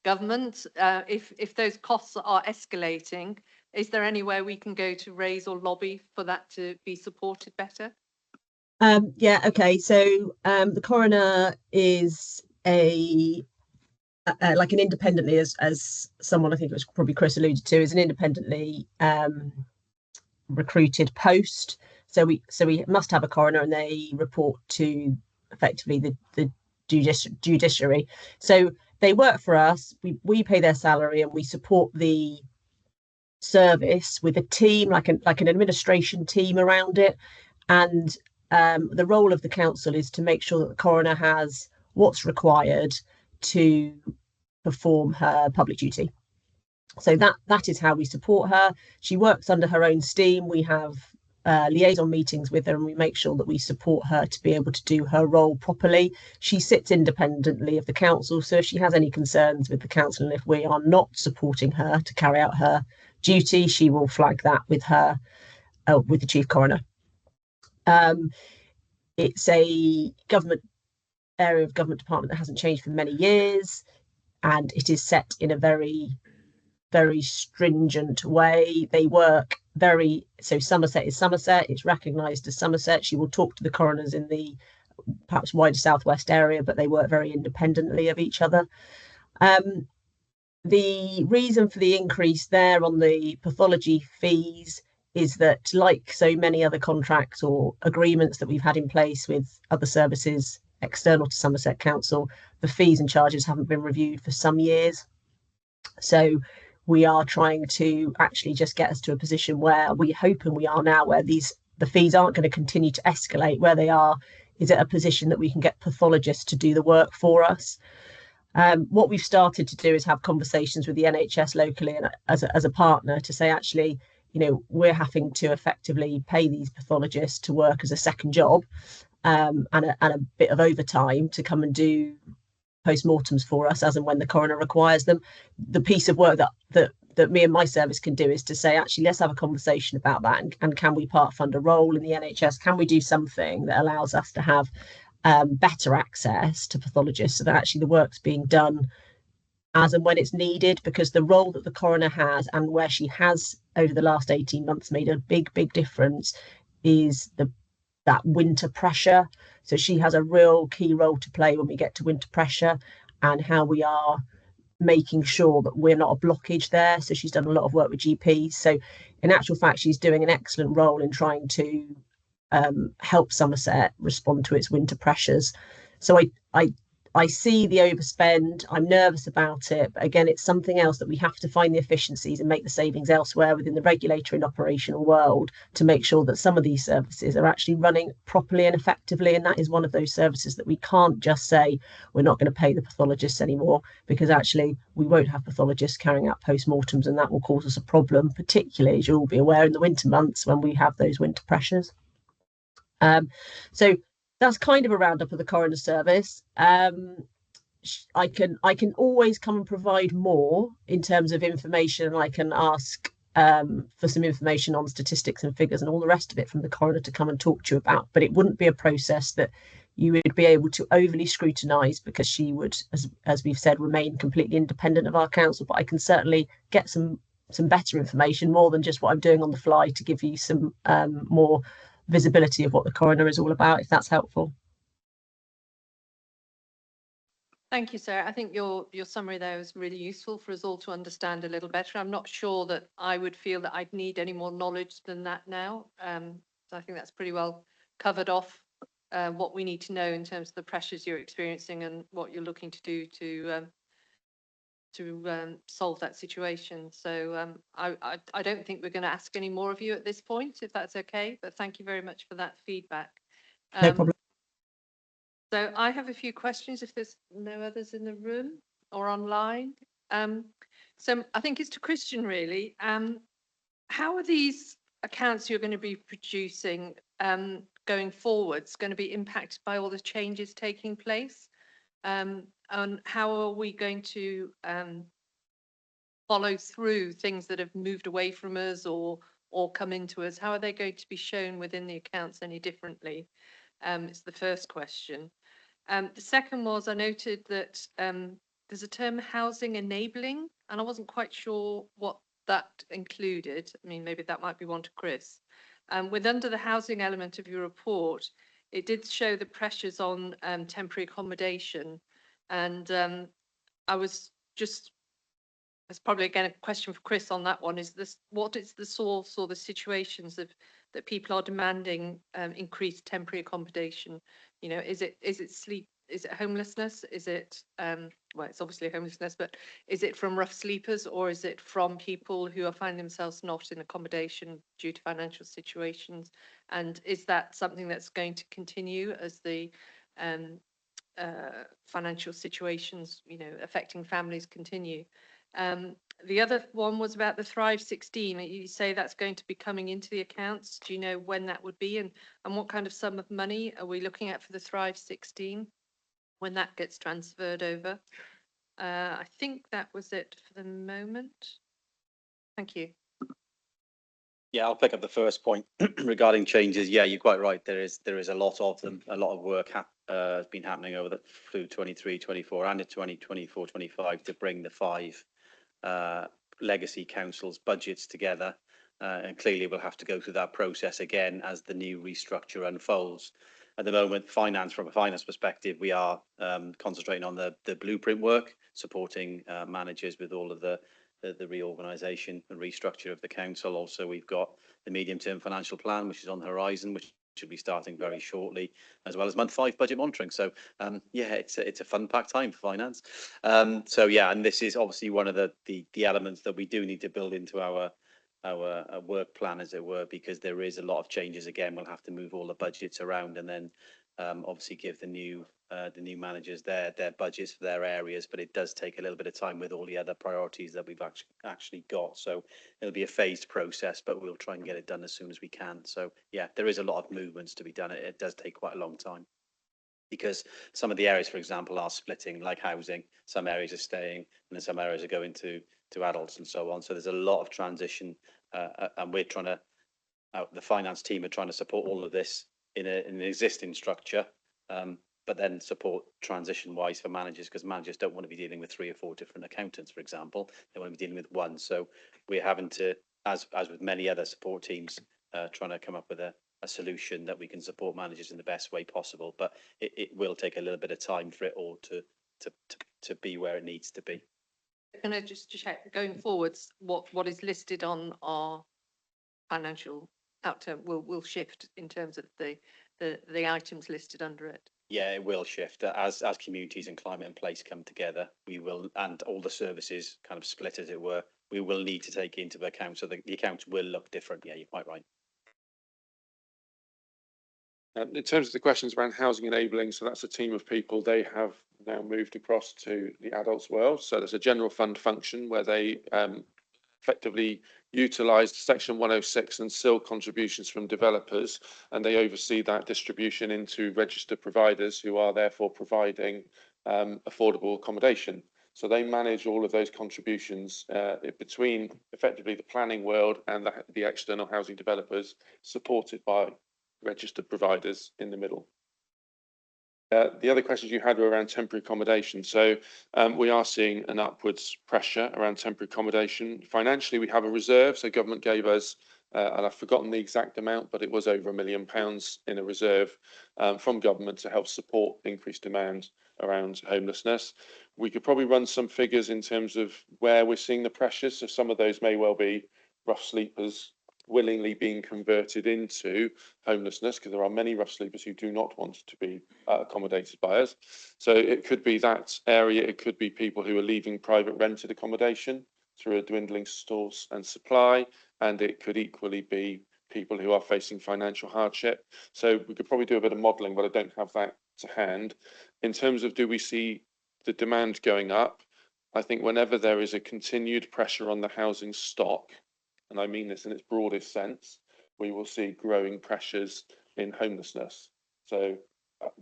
government if those costs are escalating? Is there anywhere we can go to raise or lobby for that to be supported better? Yeah, okay. So the coroner is like an independently, as someone, I think it was probably Chris alluded to, is an independently recruited post. So we must have a coroner, and they report to effectively the judiciary. So they work for us. We pay their salary, and we support the service with a team, like an administration team around it. And the role of the council is to make sure that the coroner has what's required to perform her public duty. So that is how we support her. She works under her own steam. We have liaison meetings with her, and we make sure that we support her to be able to do her role properly. She sits independently of the council, so if she has any concerns with the council, and if we are not supporting her to carry out her duty, she will flag that with her with the chief coroner. It's a government area of government department that hasn't changed for many years, and it is set in a very, very stringent way. They work so Somerset is Somerset, it's recognised as Somerset. She will talk to the coroners in the perhaps wider southwest area, but they work very independently of each other. The reason for the increase there on the pathology fees is that, like so many other contracts or agreements that we've had in place with other services external to Somerset Council, the fees and charges haven't been reviewed for some years. So we are trying to actually just get us to a position where we hope, and we are now, where the fees aren't going to continue to escalate. Where they are is at a position that we can get pathologists to do the work for us. What we've started to do is have conversations with the NHS locally and as a partner to say, actually, we're having to effectively pay these pathologists to work as a second job, and a bit of overtime to come and do post-mortems for us as and when the coroner requires them. The piece of work that me and my service can do is to say, actually, let's have a conversation about that, and can we part fund a role in the NHS? Can we do something that allows us to have better access to pathologists, so that actually the work's being done as and when it's needed? Because the role that the coroner has, and where she has over the last 18 months made a big difference, is that winter pressure. So she has a real key role to play when we get to winter pressure, and how we are making sure that we're not a blockage there. So she's done a lot of work with GPs. So in actual fact, she's doing an excellent role in trying to help Somerset respond to its winter pressures. So I see the overspend. I'm nervous about it, but again, it's something else that we have to find the efficiencies and make the savings elsewhere within the regulatory and operational world to make sure that some of these services are actually running properly and effectively. And that is one of those services that we can't just say we're not going to pay the pathologists anymore, because actually we won't have pathologists carrying out post-mortems, and that will cause us a problem, particularly, as you'll be aware, in the winter months when we have those winter pressures. So that's kind of a roundup of the coroner service. I can always come and provide more in terms of information. I can ask for some information on statistics and figures and all the rest of it from the coroner to come and talk to you about, but it wouldn't be a process that you would be able to overly scrutinise, because she would, as we've said, remain completely independent of our council. But I can certainly get some better information, more than just what I'm doing on the fly, to give you some more visibility of what the coroner is all about, if that's helpful. Thank you, Sarah. I think your summary there was really useful for us all to understand a little better. I'm not sure that I would feel that I'd need any more knowledge than that now. So I think that's pretty well covered off what we need to know in terms of the pressures you're experiencing and what you're looking to do to solve that situation. So I don't think we're going to ask any more of you at this point, if that's okay. But thank you very much for that feedback. No problem. So I have a few questions if there's no others in the room or online. So I think it's to Christian really. How are these accounts you're going to be producing going forwards going to be impacted by all the changes taking place? And how are we going to follow through things that have moved away from us or come into us? How are they going to be shown within the accounts any differently? It's the first question. The second was, I noted that there's a term housing enabling, and I wasn't quite sure what that included. I mean, maybe that might be one to Chris. With under the housing element of your report, it did show the pressures on temporary accommodation. And I was just, it's probably again a question for Chris on that one, is this, what is the source or the situations of that people are demanding increased temporary accommodation? You know, is it sleep, is it homelessness, is it well, it's obviously homelessness, but is it from rough sleepers, or is it from people who are finding themselves not in accommodation due to financial situations? And is that something that's going to continue as the financial situations, you know, affecting families continue? The other one was about the Thrive 16. You say that's going to be coming into the accounts. Do you know when that would be, and what kind of sum of money are we looking at for the Thrive 16 when that gets transferred over? I think that was it for the moment. Thank you. Yeah, I'll pick up the first point regarding changes. Yeah, you're quite right. There is a lot of them. A lot of work has been happening over the through 23, 24 and 2024, 25 to bring the 5 legacy councils' budgets together. And clearly we'll have to go through that process again as the new restructure unfolds. At the moment, from a finance perspective, we are concentrating on the blueprint work, supporting managers with all of the reorganisation and restructure of the council. Also, we've got the medium-term financial plan, which is on the horizon, which should be starting very shortly, as well as month 5 budget monitoring. So yeah, it's a fun-packed time for finance. So yeah, and this is obviously one of the elements that we do need to build into our work plan, as it were, because there is a lot of changes. Again, we'll have to move all the budgets around, and then obviously give the new managers their budgets for their areas. But it does take a little bit of time with all the other priorities that we've actually got. So it'll be a phased process, but we'll try and get it done as soon as we can. So yeah, there is a lot of movements to be done. It does take quite a long time, because some of the areas, for example, are splitting, like housing. Some areas are staying, and then some areas are going to adults and so on. So there's a lot of transition, and we're trying to, the finance team are trying to support all of this in an existing structure, but then support transition-wise for managers, because managers don't want to be dealing with 3 or 4 different accountants, for example. They want to be dealing with one. So we're having to, as with many other support teams, trying to come up with a solution that we can support managers in the best way possible. But it will take a little bit of time for it all to be where it needs to be. Can I just check, going forwards, what is listed on our financial outturn will shift in terms of the items listed under it? Yeah, it will shift as communities and climate and place come together. We will, and all the services kind of split, as it were. We will need to take into account, so the accounts will look different. Yeah, you're quite right. In terms of the questions around housing enabling, so that's a team of people. They have now moved across to the adults world. So there's a general fund function where they effectively utilised Section 106 and SIL contributions from developers, and they oversee that distribution into registered providers who are therefore providing affordable accommodation. So they manage all of those contributions between effectively the planning world and the external housing developers, supported by registered providers in the middle. The other questions you had were around temporary accommodation. So we are seeing an upwards pressure around temporary accommodation. Financially, we have a reserve. So government gave us, and I've forgotten the exact amount, but it was over £1 million in a reserve from government to help support increased demand around homelessness. We could probably run some figures in terms of where we're seeing the pressures. So some of those may well be rough sleepers willingly being converted into homelessness, because there are many rough sleepers who do not want to be accommodated by us. So it could be that area. It could be people who are leaving private rented accommodation through a dwindling source and supply, and it could equally be people who are facing financial hardship. So we could probably do a bit of modelling, but I don't have that to hand. In terms of do we see the demand going up, I think whenever there is a continued pressure on the housing stock, and I mean this in its broadest sense, we will see growing pressures in homelessness. So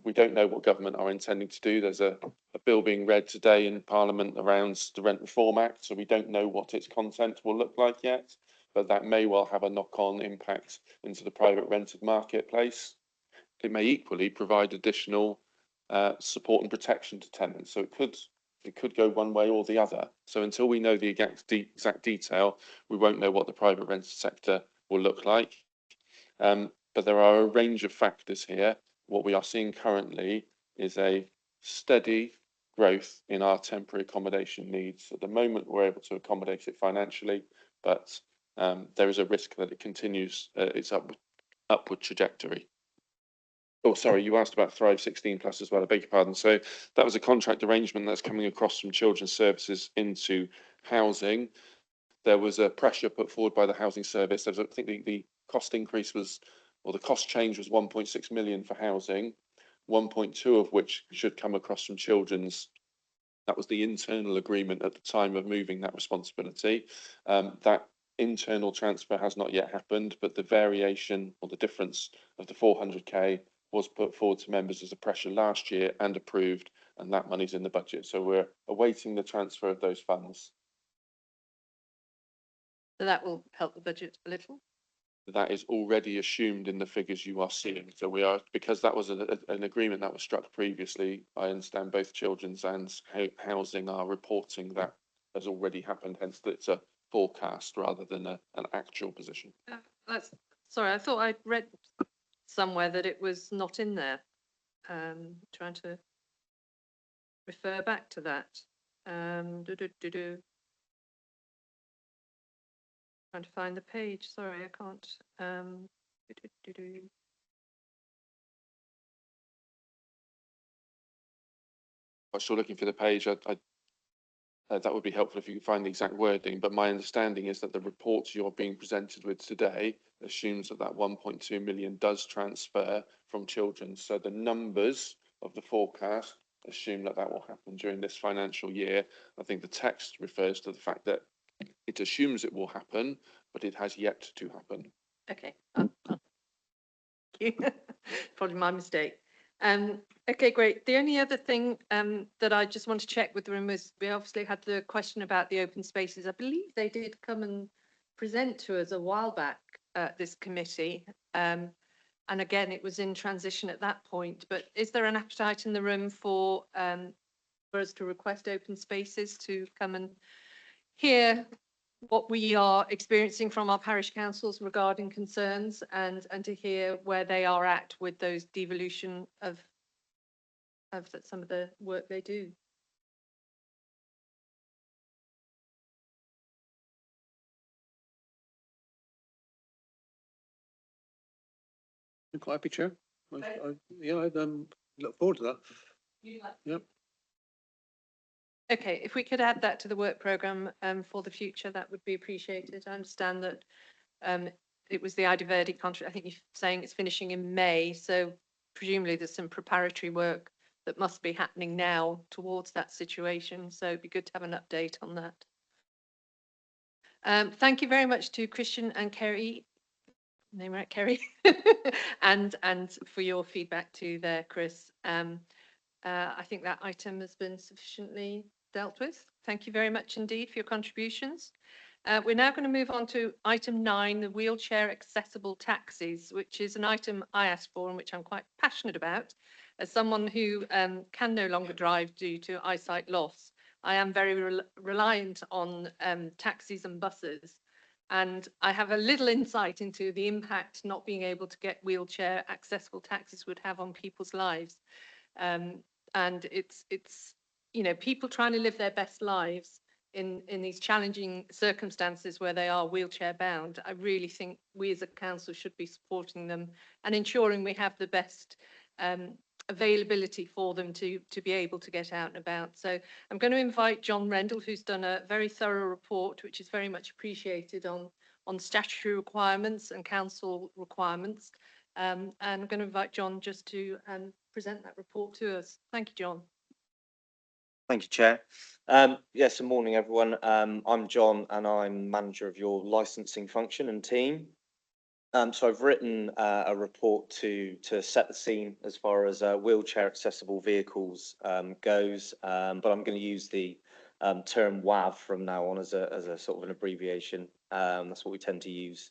we don't know what government are intending to do. There's a bill being read today in Parliament around the Rent Reform Act, so we don't know what its content will look like yet, but that may well have a knock-on impact into the private rented marketplace. It may equally provide additional support and protection to tenants. So it could go one way or the other. So until we know the exact detail, we won't know what the private rented sector will look like. But there are a range of factors here. What we are seeing currently is a steady growth in our temporary accommodation needs. At the moment, we're able to accommodate it financially, but there is a risk that it continues its upward trajectory. Oh, sorry, you asked about Thrive 16 Plus as well, I beg your pardon. So that was a contract arrangement that's coming across from children's services into housing. There was a pressure put forward by the housing service. I think the cost increase was, or the cost change was 1.6 million for housing, 1.2 of which should come across from children's. That was the internal agreement at the time of moving that responsibility. That internal transfer has not yet happened, but the variation or the difference of the 400k was put forward to members as a pressure last year and approved, and that money's in the budget. So we're awaiting the transfer of those funds. So that will help the budget a little. That is already assumed in the figures you are seeing. So we are, because that was an agreement that was struck previously, I understand both children's and housing are reporting that has already happened, hence that it's a forecast rather than an actual position. Sorry, I thought I'd read somewhere that it was not in there. Trying to refer back to that. Trying to find the page. Sorry, I can't. I'm still looking for the page. That would be helpful if you could find the exact wording, but my understanding is that the report you're being presented with today assumes that 1.2 million does transfer from children. So the numbers of the forecast assume that will happen during this financial year. I think the text refers to the fact that it assumes it will happen, but it has yet to happen. Okay. Probably my mistake. Okay, great. The only other thing that I just want to check with the room is we obviously had the question about the open spaces. I believe they did come and present to us a while back at this committee. And again, it was in transition at that point. But is there an appetite in the room for us to request open spaces to come and hear what we are experiencing from our parish councils regarding concerns and to hear where they are at with those devolution of some of the work they do? I'm quite happy, Chair. Yeah, I'd look forward to that. Yep. Okay, if we could add that to the work programme for the future, that would be appreciated. I understand that it was the Ida Verde contract. I think you're saying it's finishing in May, so presumably there's some preparatory work that must be happening now towards that situation. So it'd be good to have an update on that. Thank you very much to Christian and Kerry, name right, Kerry, and for your feedback too there, Chris. I think that item has been sufficiently dealt with. Thank you very much indeed for your contributions. We're now going to move on to item 9, the wheelchair accessible taxis, which is an item I asked for and which I'm quite passionate about. As someone who can no longer drive due to eyesight loss, I am very reliant on taxis and buses. And I have a little insight into the impact not being able to get wheelchair accessible taxis would have on people's lives. And it's you know, people trying to live their best lives in these challenging circumstances where they are wheelchair bound. I really think we as a council should be supporting them and ensuring we have the best availability for them to be able to get out and about. So I'm going to invite John Rendell, who's done a very thorough report, which is very much appreciated on statutory requirements and council requirements. And I'm going to invite John just to present that report to us. Thank you, John. Thank you, Chair. Yes, good morning, everyone. I'm John and I'm manager of your licensing function and team. So I've written a report to set the scene as far as wheelchair accessible vehicles goes, but I'm going to use the term WAV from now on as a sort of an abbreviation. That's what we tend to use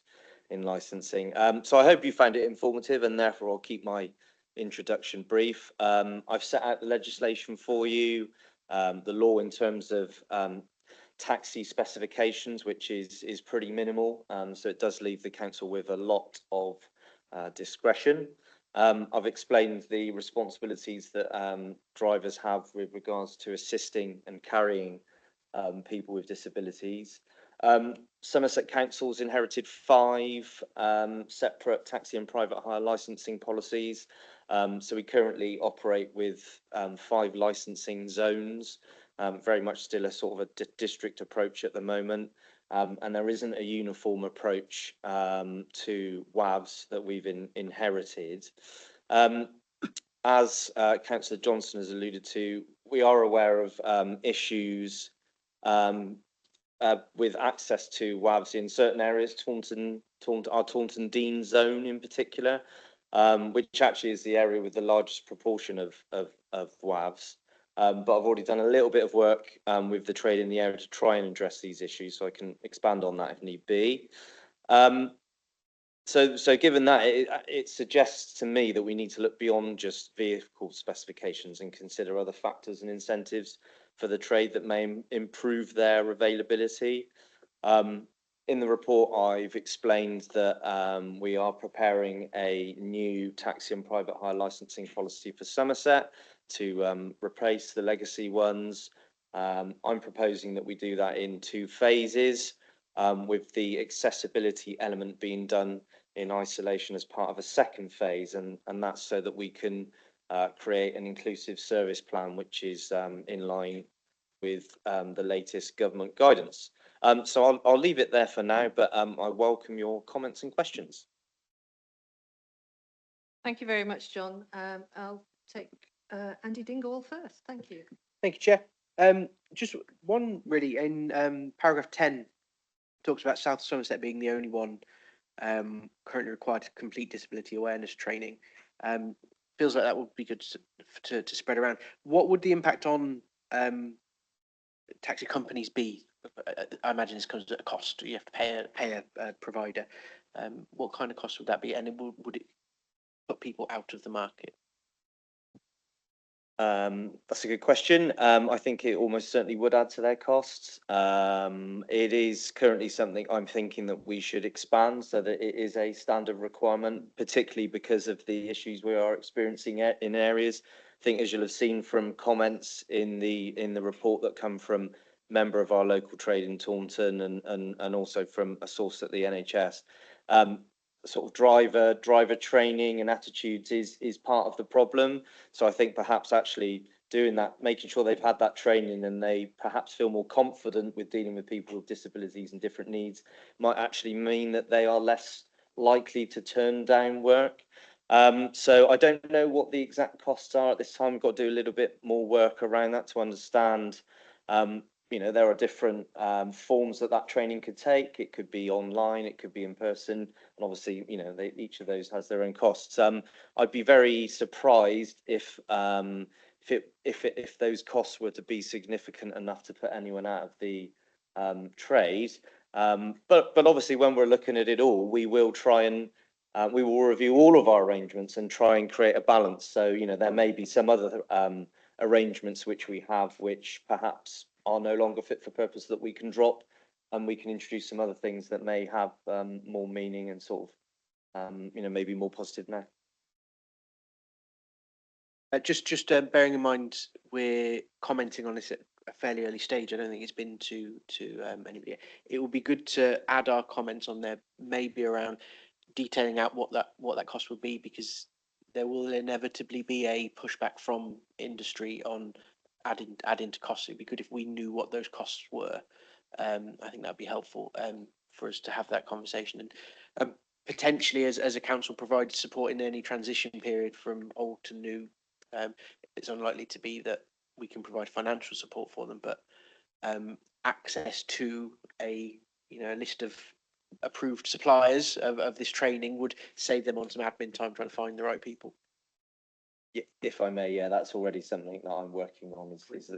in licensing. So I hope you found it informative, and therefore I'll keep my introduction brief. I've set out the legislation for you, the law in terms of taxi specifications, which is pretty minimal, so it does leave the council with a lot of discretion. I've explained the responsibilities that drivers have with regards to assisting and carrying people with disabilities. Somerset Council's inherited 5 separate taxi and private hire licensing policies. So we currently operate with 5 licensing zones, very much still a sort of a district approach at the moment. And there isn't a uniform approach to WAVs that we've inherited. As Councillor Johnson has alluded to, we are aware of issues with access to WAVs in certain areas, our Taunton Dean zone in particular, which actually is the area with the largest proportion of WAVs. But I've already done a little bit of work with the trade in the area to try and address these issues, so I can expand on that if need be. So given that, it suggests to me that we need to look beyond just vehicle specifications and consider other factors and incentives for the trade that may improve their availability. In the report, I've explained that we are preparing a new taxi and private hire licensing policy for Somerset to replace the legacy ones. I'm proposing that we do that in 2 phases, with the accessibility element being done in isolation as part of a 2nd phase, and that's so that we can create an inclusive service plan which is in line with the latest government guidance. So I'll leave it there for now, but I welcome your comments and questions. Thank you very much, John. I'll take Andy Dingwall first. Thank you. Thank you, Chair. Just one really, in paragraph 10, talks about South Somerset being the only one currently required to complete disability awareness training. Feels like that would be good to spread around. What would the impact on taxi companies be? I imagine this comes at a cost. You have to pay a provider. What kind of cost would that be? And would it put people out of the market? That's a good question. I think it almost certainly would add to their costs. It is currently something I'm thinking that we should expand so that it is a standard requirement, particularly because of the issues we are experiencing in areas. I think, as you'll have seen from comments in the report that come from a member of our local trade in Taunton and also from a source at the NHS, sort of driver training and attitudes is part of the problem. So I think perhaps actually doing that, making sure they've had that training and they perhaps feel more confident with dealing with people with disabilities and different needs, might actually mean that they are less likely to turn down work. So I don't know what the exact costs are at this time. We've got to do a little bit more work around that to understand. You know, there are different forms that training could take. It could be online, it could be in person, and obviously, you know, each of those has their own costs. I'd be very surprised if those costs were to be significant enough to put anyone out of the trade. But obviously, when we're looking at it all, we will try and we will review all of our arrangements and try and create a balance. So, you know, there may be some other arrangements which we have which perhaps are no longer fit for purpose that we can drop, and we can introduce some other things that may have more meaning and sort of you know, maybe more positive now. Just bearing in mind we're commenting on this at a fairly early stage. I don't think it's been to anybody. It would be good to add our comments on there, maybe around detailing out what that cost would be, because there will inevitably be a pushback from industry on adding to costs. It'd be good if we knew what those costs were. I think that'd be helpful for us to have that conversation, and potentially as a council provide support in any transition period from old to new. It's unlikely to be that we can provide financial support for them, but access to a list of approved suppliers of this training would save them on some admin time trying to find the right people. Yeah, if I may, yeah, that's already something that I'm working on.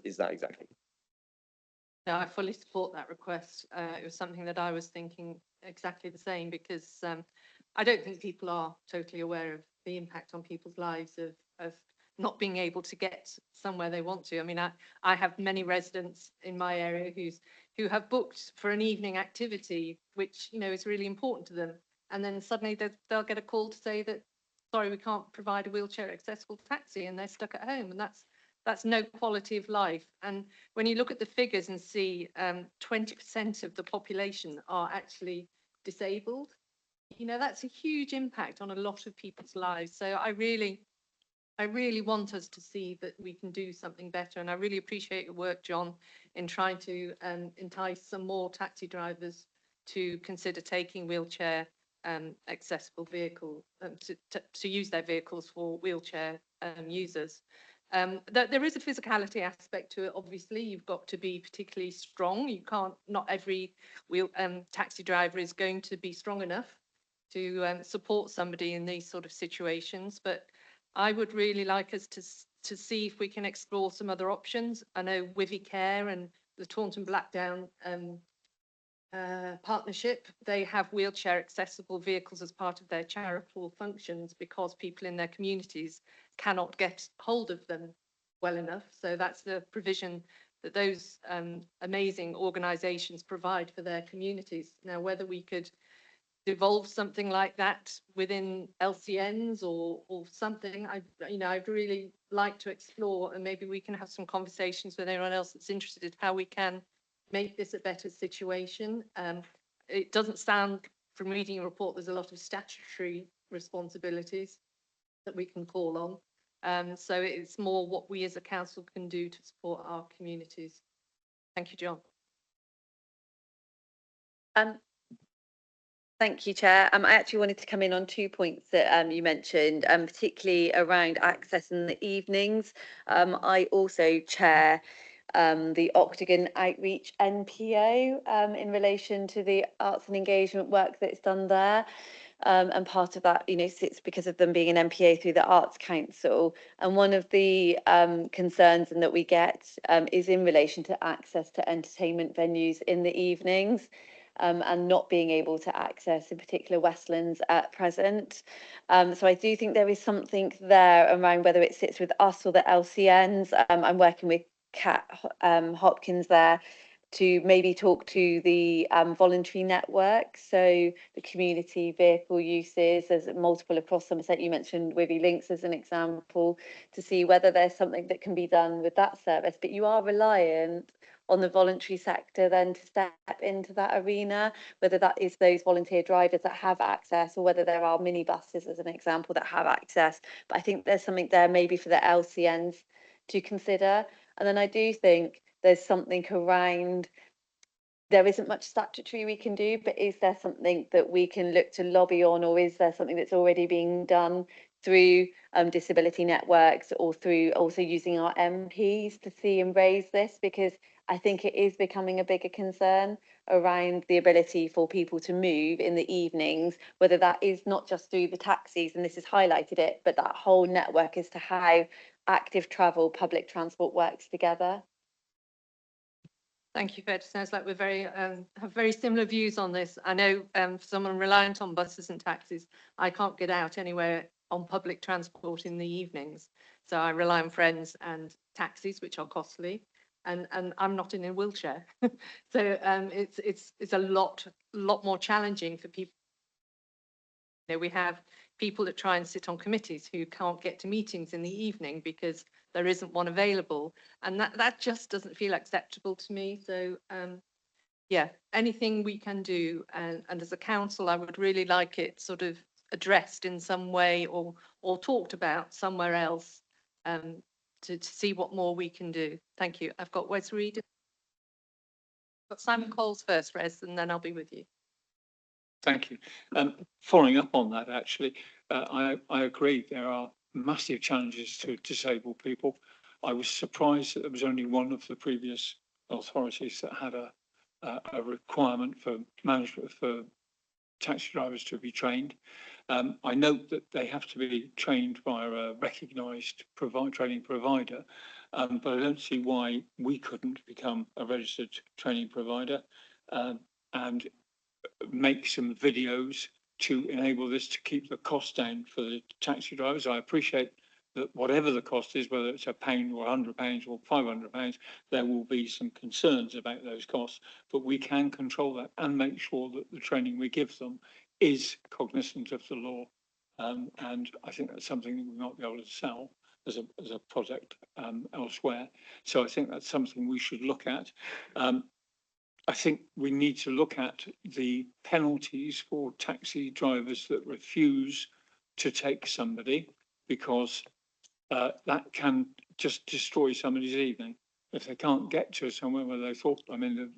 Is that exactly? No, I fully support that request. It was something that I was thinking exactly the same, because I don't think people are totally aware of the impact on people's lives of not being able to get somewhere they want to. I mean, I have many residents in my area who have booked for an evening activity, which, you know, is really important to them. And then suddenly they'll get a call to say that, sorry, we can't provide a wheelchair accessible taxi, and they're stuck at home. And that's no quality of life. And when you look at the figures and see 20% of the population are actually disabled, you know, that's a huge impact on a lot of people's lives. So I really want us to see that we can do something better. And I really appreciate your work, John, in trying to entice some more taxi drivers to consider taking wheelchair accessible vehicle, to use their vehicles for wheelchair users. There is a physicality aspect to it. Obviously, you've got to be particularly strong. You can't, not every taxi driver is going to be strong enough to support somebody in these sort of situations. But I would really like us to see if we can explore some other options. I know Wivy Care and the Taunton Blackdown partnership, they have wheelchair accessible vehicles as part of their charitable functions because people in their communities cannot get hold of them well enough. So that's the provision that those amazing organisations provide for their communities. Now, whether we could evolve something like that within LCNs or something, I'd really like to explore, and maybe we can have some conversations with anyone else that's interested in how we can make this a better situation. It doesn't sound, from reading your report, there's a lot of statutory responsibilities that we can call on. So it's more what we as a council can do to support our communities. Thank you, John. Thank you, Chair. I actually wanted to come in on 2 points that you mentioned, particularly around access in the evenings. I also chair the Octagon Outreach NPO in relation to the arts and engagement work that's done there. And part of that, sits because of them being an NPA through the Arts Council. And one of the concerns that we get is in relation to access to entertainment venues in the evenings. And not being able to access in particular Westlands at present. So I do think there is something there around whether it sits with us or the LCNs. I'm working with Kat Hopkins there to maybe talk to the voluntary network, so the community vehicle uses. There's multiple across Somerset. You mentioned Wivy Links as an example, to see whether there's something that can be done with that service. But you are reliant on the voluntary sector then to step into that arena, whether that is those volunteer drivers that have access or whether there are minibuses as an example that have access. But I think there's something there maybe for the LCNs to consider. And then I do think there's something around, there isn't much statutory we can do, but is there something that we can look to lobby on, or is there something that's already being done through disability networks or through also using our MPs to see and raise this? Because I think it is becoming a bigger concern around the ability for people to move in the evenings, whether that is not just through the taxis, and this has highlighted it, but that whole network as to how active travel, public transport works together. Thank you, Fed. Sounds like we're have very similar views on this. I know for someone reliant on buses and taxis, I can't get out anywhere on public transport in the evenings. So I rely on friends and taxis, which are costly, and I'm not in a wheelchair. So it's a lot more challenging for people. You know, we have people that try and sit on committees who can't get to meetings in the evening because there isn't one available, and that just doesn't feel acceptable to me. So yeah, anything we can do, and as a council, I would really like it sort of addressed in some way or talked about somewhere else, to see what more we can do. Thank you. I've got Wes Reed. Got Simon Coles first, Res, and then I'll be with you. Thank you. Following up on that, actually, I agree there are massive challenges to disabled people. I was surprised that there was only one of the previous authorities that had a requirement for management for taxi drivers to be trained. I note that they have to be trained by a recognised training provider, but I don't see why we couldn't become a registered training provider and make some videos to enable this to keep the cost down for the taxi drivers. I appreciate that whatever the cost is, whether it's £1 or £100 or £500, there will be some concerns about those costs, but we can control that and make sure that the training we give them is cognizant of the law. And I think that's something that we might be able to sell as a project elsewhere. So I think that's something we should look at. I think we need to look at the penalties for taxi drivers that refuse to take somebody, because that can just destroy somebody's evening if they can't get to somewhere where they thought. I mean,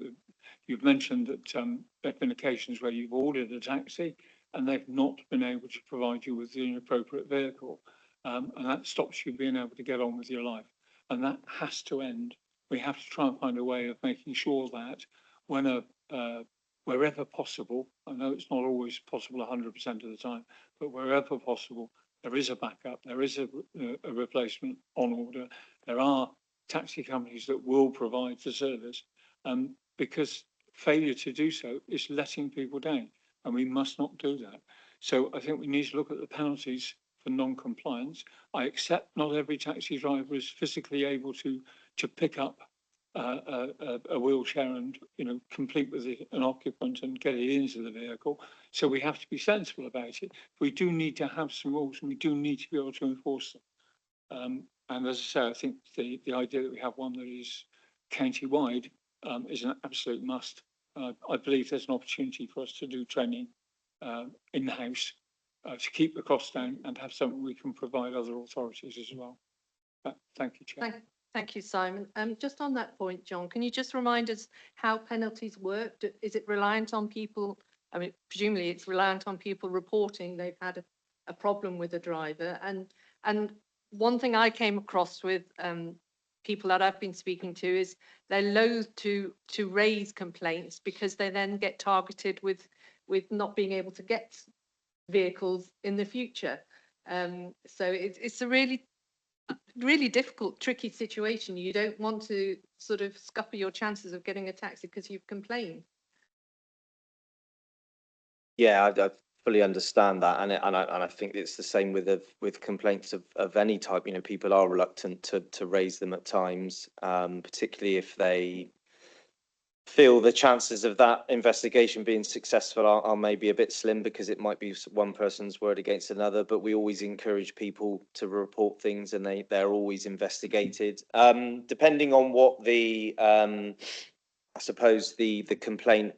you've mentioned that there have been occasions where you've ordered a taxi and they've not been able to provide you with the appropriate vehicle, and that stops you being able to get on with your life, and that has to end. We have to try and find a way of making sure that when wherever possible, I know it's not always possible 100% of the time, but wherever possible, there is a backup, there is a replacement on order. There are taxi companies that will provide the service, because failure to do so is letting people down, and we must not do that. So I think we need to look at the penalties for non-compliance. I accept not every taxi driver is physically able to pick up a wheelchair and, you know, complete with an occupant and get it into the vehicle. So we have to be sensible about it. We do need to have some rules, and we do need to be able to enforce them. And as I say, I think the idea that we have one that is county-wide is an absolute must. I believe there's an opportunity for us to do training in-house to keep the costs down and have something we can provide other authorities as well. Thank you, Chair. Thank you, Simon. Just on that point, John, can you just remind us how penalties work? Is it reliant on people? I mean, presumably it's reliant on people reporting they've had a problem with a driver. And one thing I came across with people that I've been speaking to is they're loath to raise complaints because they then get targeted with not being able to get vehicles in the future. So it's a really difficult, tricky situation. You don't want to sort of scupper your chances of getting a taxi because you've complained. Yeah, I fully understand that, and I think it's the same with complaints of any type. You know, people are reluctant to raise them at times, particularly if they feel the chances of that investigation being successful are maybe a bit slim, because it might be one person's word against another, but we always encourage people to report things, and they're always investigated. Depending on what the I suppose the complaint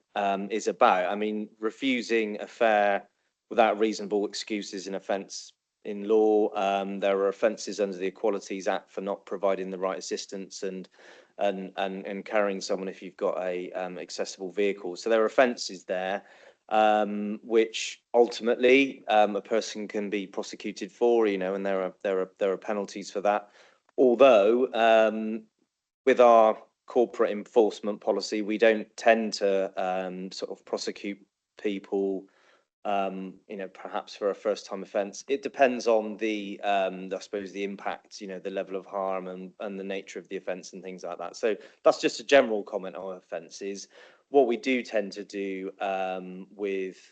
is about. I mean, refusing a fare without reasonable excuse is an offence in law. There are offences under the Equalities Act for not providing the right assistance and carrying someone if you've got a accessible vehicle. So there are offences there, which ultimately a person can be prosecuted for, you know, and there are penalties for that. Although with our corporate enforcement policy, we don't tend to sort of prosecute people, you know, perhaps for a first-time offence. It depends on the, I suppose, the impact, you know, the level of harm and the nature of the offence and things like that. So that's just a general comment on offences. What we do tend to do with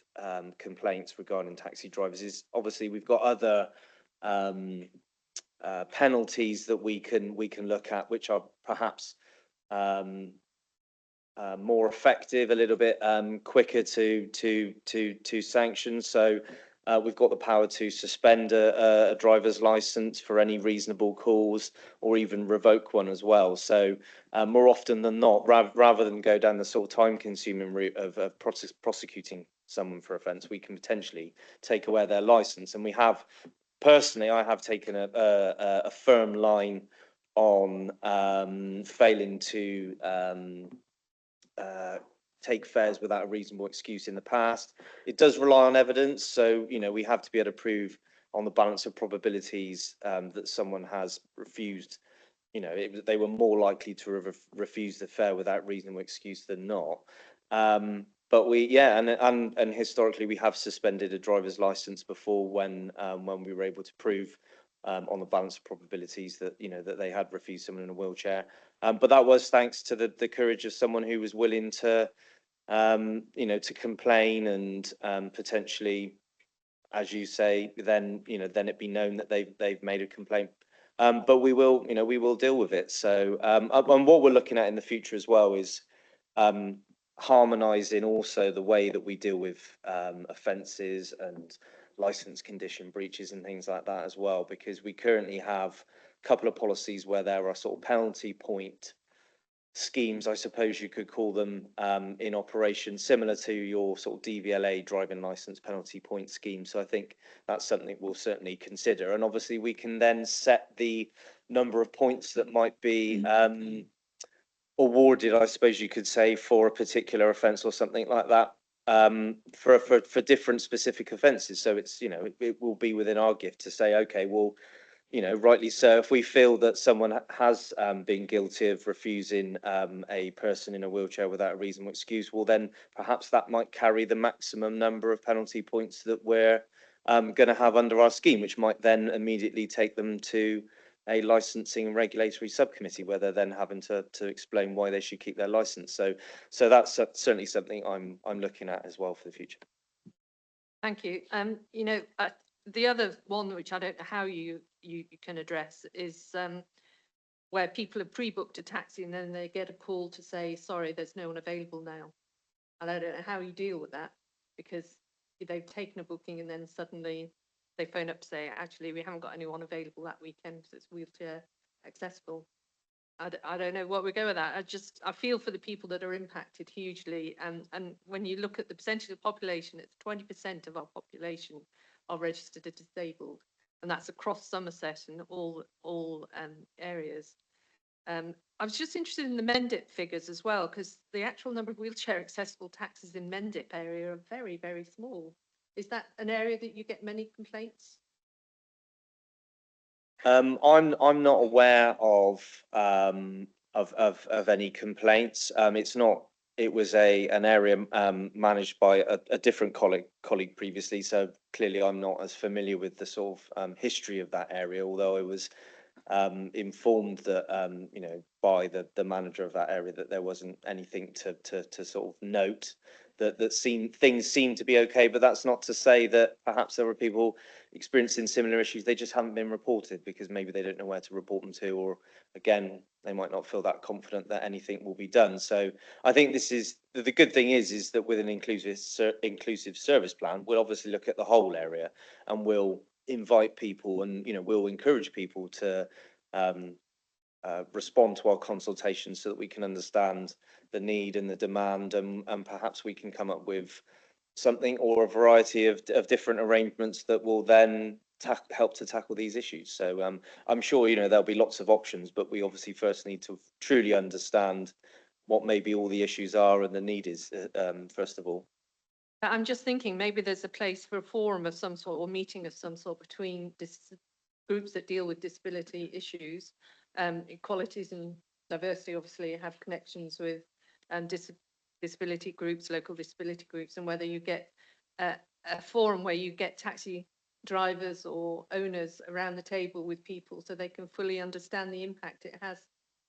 complaints regarding taxi drivers is, obviously, we've got other penalties that we can look at, which are perhaps more effective, a little bit quicker to sanction. So we've got the power to suspend a driver's license for any reasonable cause, or even revoke one as well. So more often than not, rather than go down the sort of time-consuming route of prosecuting someone for offence, we can potentially take away their license. And we have, personally, I have taken a firm line on failing to take fares without a reasonable excuse in the past. It does rely on evidence, so you know we have to be able to prove on the balance of probabilities that someone has refused. You know, they were more likely to have refused the fare without reasonable excuse than not. But and historically we have suspended a driver's license before when we were able to prove on the balance of probabilities that, you know, that they had refused someone in a wheelchair. But that was thanks to the courage of someone who was willing to, you know, to complain and potentially, as you say, then, you know, then it be known that they've made a complaint. But we will, you know, we will deal with it. So, and what we're looking at in the future as well is harmonising also the way that we deal with offences and licence condition breaches and things like that as well, because we currently have a couple of policies where there are sort of penalty point schemes, I suppose you could call them, in operation, similar to your sort of DVLA driving licence penalty point scheme. So I think that's something we'll certainly consider. And obviously we can then set the number of points that might be awarded, I suppose you could say, for a particular offence or something like that, for different specific offences. So it's, you know, it will be within our gift to say, okay, well, you know, rightly so, if we feel that someone has been guilty of refusing a person in a wheelchair without a reasonable excuse, well, then perhaps that might carry the maximum number of penalty points that we're going to have under our scheme, which might then immediately take them to a licensing and regulatory subcommittee, where they're then having to explain why they should keep their license. So that's certainly something I'm looking at as well for the future. Thank you. You know, the other one, which I don't know how you can address, is where people have pre-booked a taxi and then they get a call to say, sorry, there's no one available now. And I don't know how you deal with that, because they've taken a booking and then suddenly they phone up to say, actually, we haven't got anyone available that weekend because it's wheelchair accessible. I don't know what we go with that. I feel for the people that are impacted hugely. And when you look at the percentage of the population, it's 20% of our population are registered as disabled. And that's across Somerset and all areas. I was just interested in the Mendip figures as well, because the actual number of wheelchair accessible taxis in Mendip area are very, very small. Is that an area that you get many complaints? I'm not aware of any complaints. It's not. It was an area managed by a different colleague previously, so clearly I'm not as familiar with the sort of history of that area. Although I was informed that you know, by the manager of that area, that there wasn't anything to sort of note that things seem to be okay, but that's not to say that perhaps there are people experiencing similar issues. They just haven't been reported because maybe they don't know where to report them to, or again, they might not feel that confident that anything will be done. So I think this is the good thing is that with an inclusive service plan, we'll obviously look at the whole area and we'll invite people and we'll encourage people to respond to our consultations so that we can understand the need and the demand, and perhaps we can come up with something or a variety of different arrangements that will then help to tackle these issues. So I'm sure there'll be lots of options, but we obviously first need to truly understand what maybe all the issues are and the need is first of all. I'm just thinking maybe there's a place for a forum of some sort or meeting of some sort between groups that deal with disability issues. Equalities and diversity obviously have connections with disability groups, local disability groups, and whether you get a forum where you get taxi drivers or owners around the table with people so they can fully understand the impact it has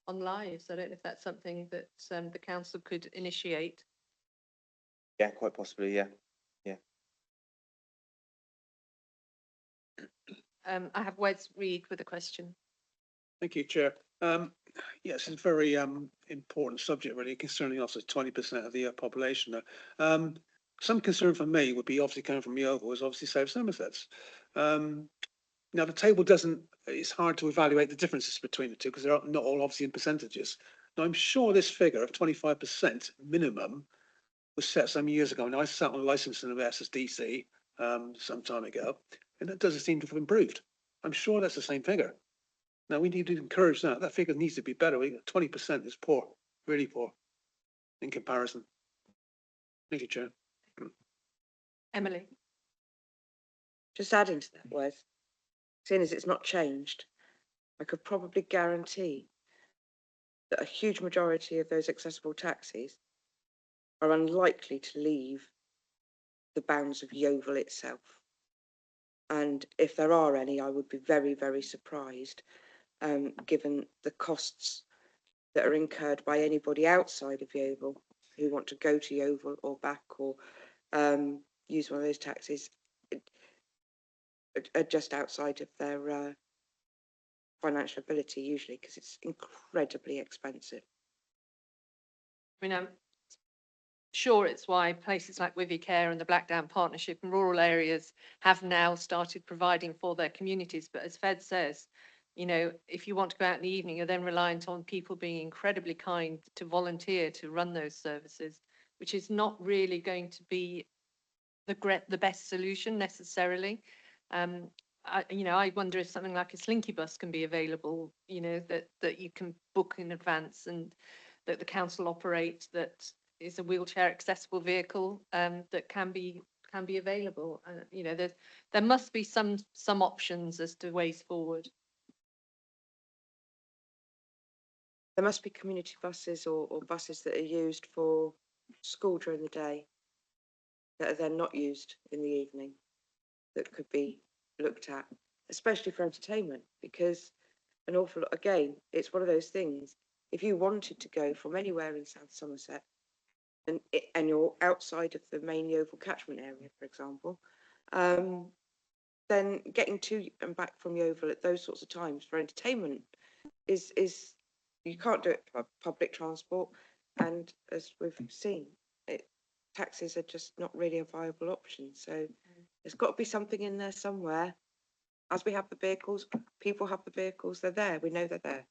on lives. I don't know if that's something that the council could initiate. Yeah, quite possibly, yeah. I have Wes Reed with a question. Thank you, Chair. Yes, it's a very important subject, really, concerning also 20% of the population. Some concern for me would be obviously coming from Yeovil is obviously South Somerset's. Now the table it's hard to evaluate the differences between the two because they're not all obviously in percentages. Now I'm sure this figure of 25% minimum was set some years ago. Now I sat on licensing of SSDC some time ago, and that doesn't seem to have improved. I'm sure that's the same figure. Now we need to encourage that. That figure needs to be better. 20% is poor, really poor in comparison. Thank you, Chair. Emily. Just adding to that, Wes, seeing as it's not changed, I could probably guarantee that a huge majority of those accessible taxis are unlikely to leave the bounds of Yeovil itself. And if there are any, I would be very, very surprised, given the costs that are incurred by anybody outside of Yeovil who want to go to Yeovil or back or use one of those taxis are just outside of their financial ability usually, because it's incredibly expensive. I mean, I'm sure it's why places like Wivy Care and the Blackdown Partnership in rural areas have now started providing for their communities. But as Fed says, if you want to go out in the evening, you're then reliant on people being incredibly kind to volunteer to run those services, which is not really going to be the best solution necessarily. I wonder if something like a Slinky bus can be available, that you can book in advance and that the council operates, that is a wheelchair accessible vehicle that can be available. There must be some options as to ways forward. There must be community buses or buses that are used for school during the day that are then not used in the evening that could be looked at, especially for entertainment, because an awful lot, again, it's one of those things. If you wanted to go from anywhere in South Somerset and you're outside of the main Yeovil catchment area, for example, then getting to and back from Yeovil at those sorts of times for entertainment is you can't do it by public transport, and as we've seen, taxis are just not really a viable option. So there's got to be something in there somewhere. As we have the vehicles, people have the vehicles, they're there, we know they're there.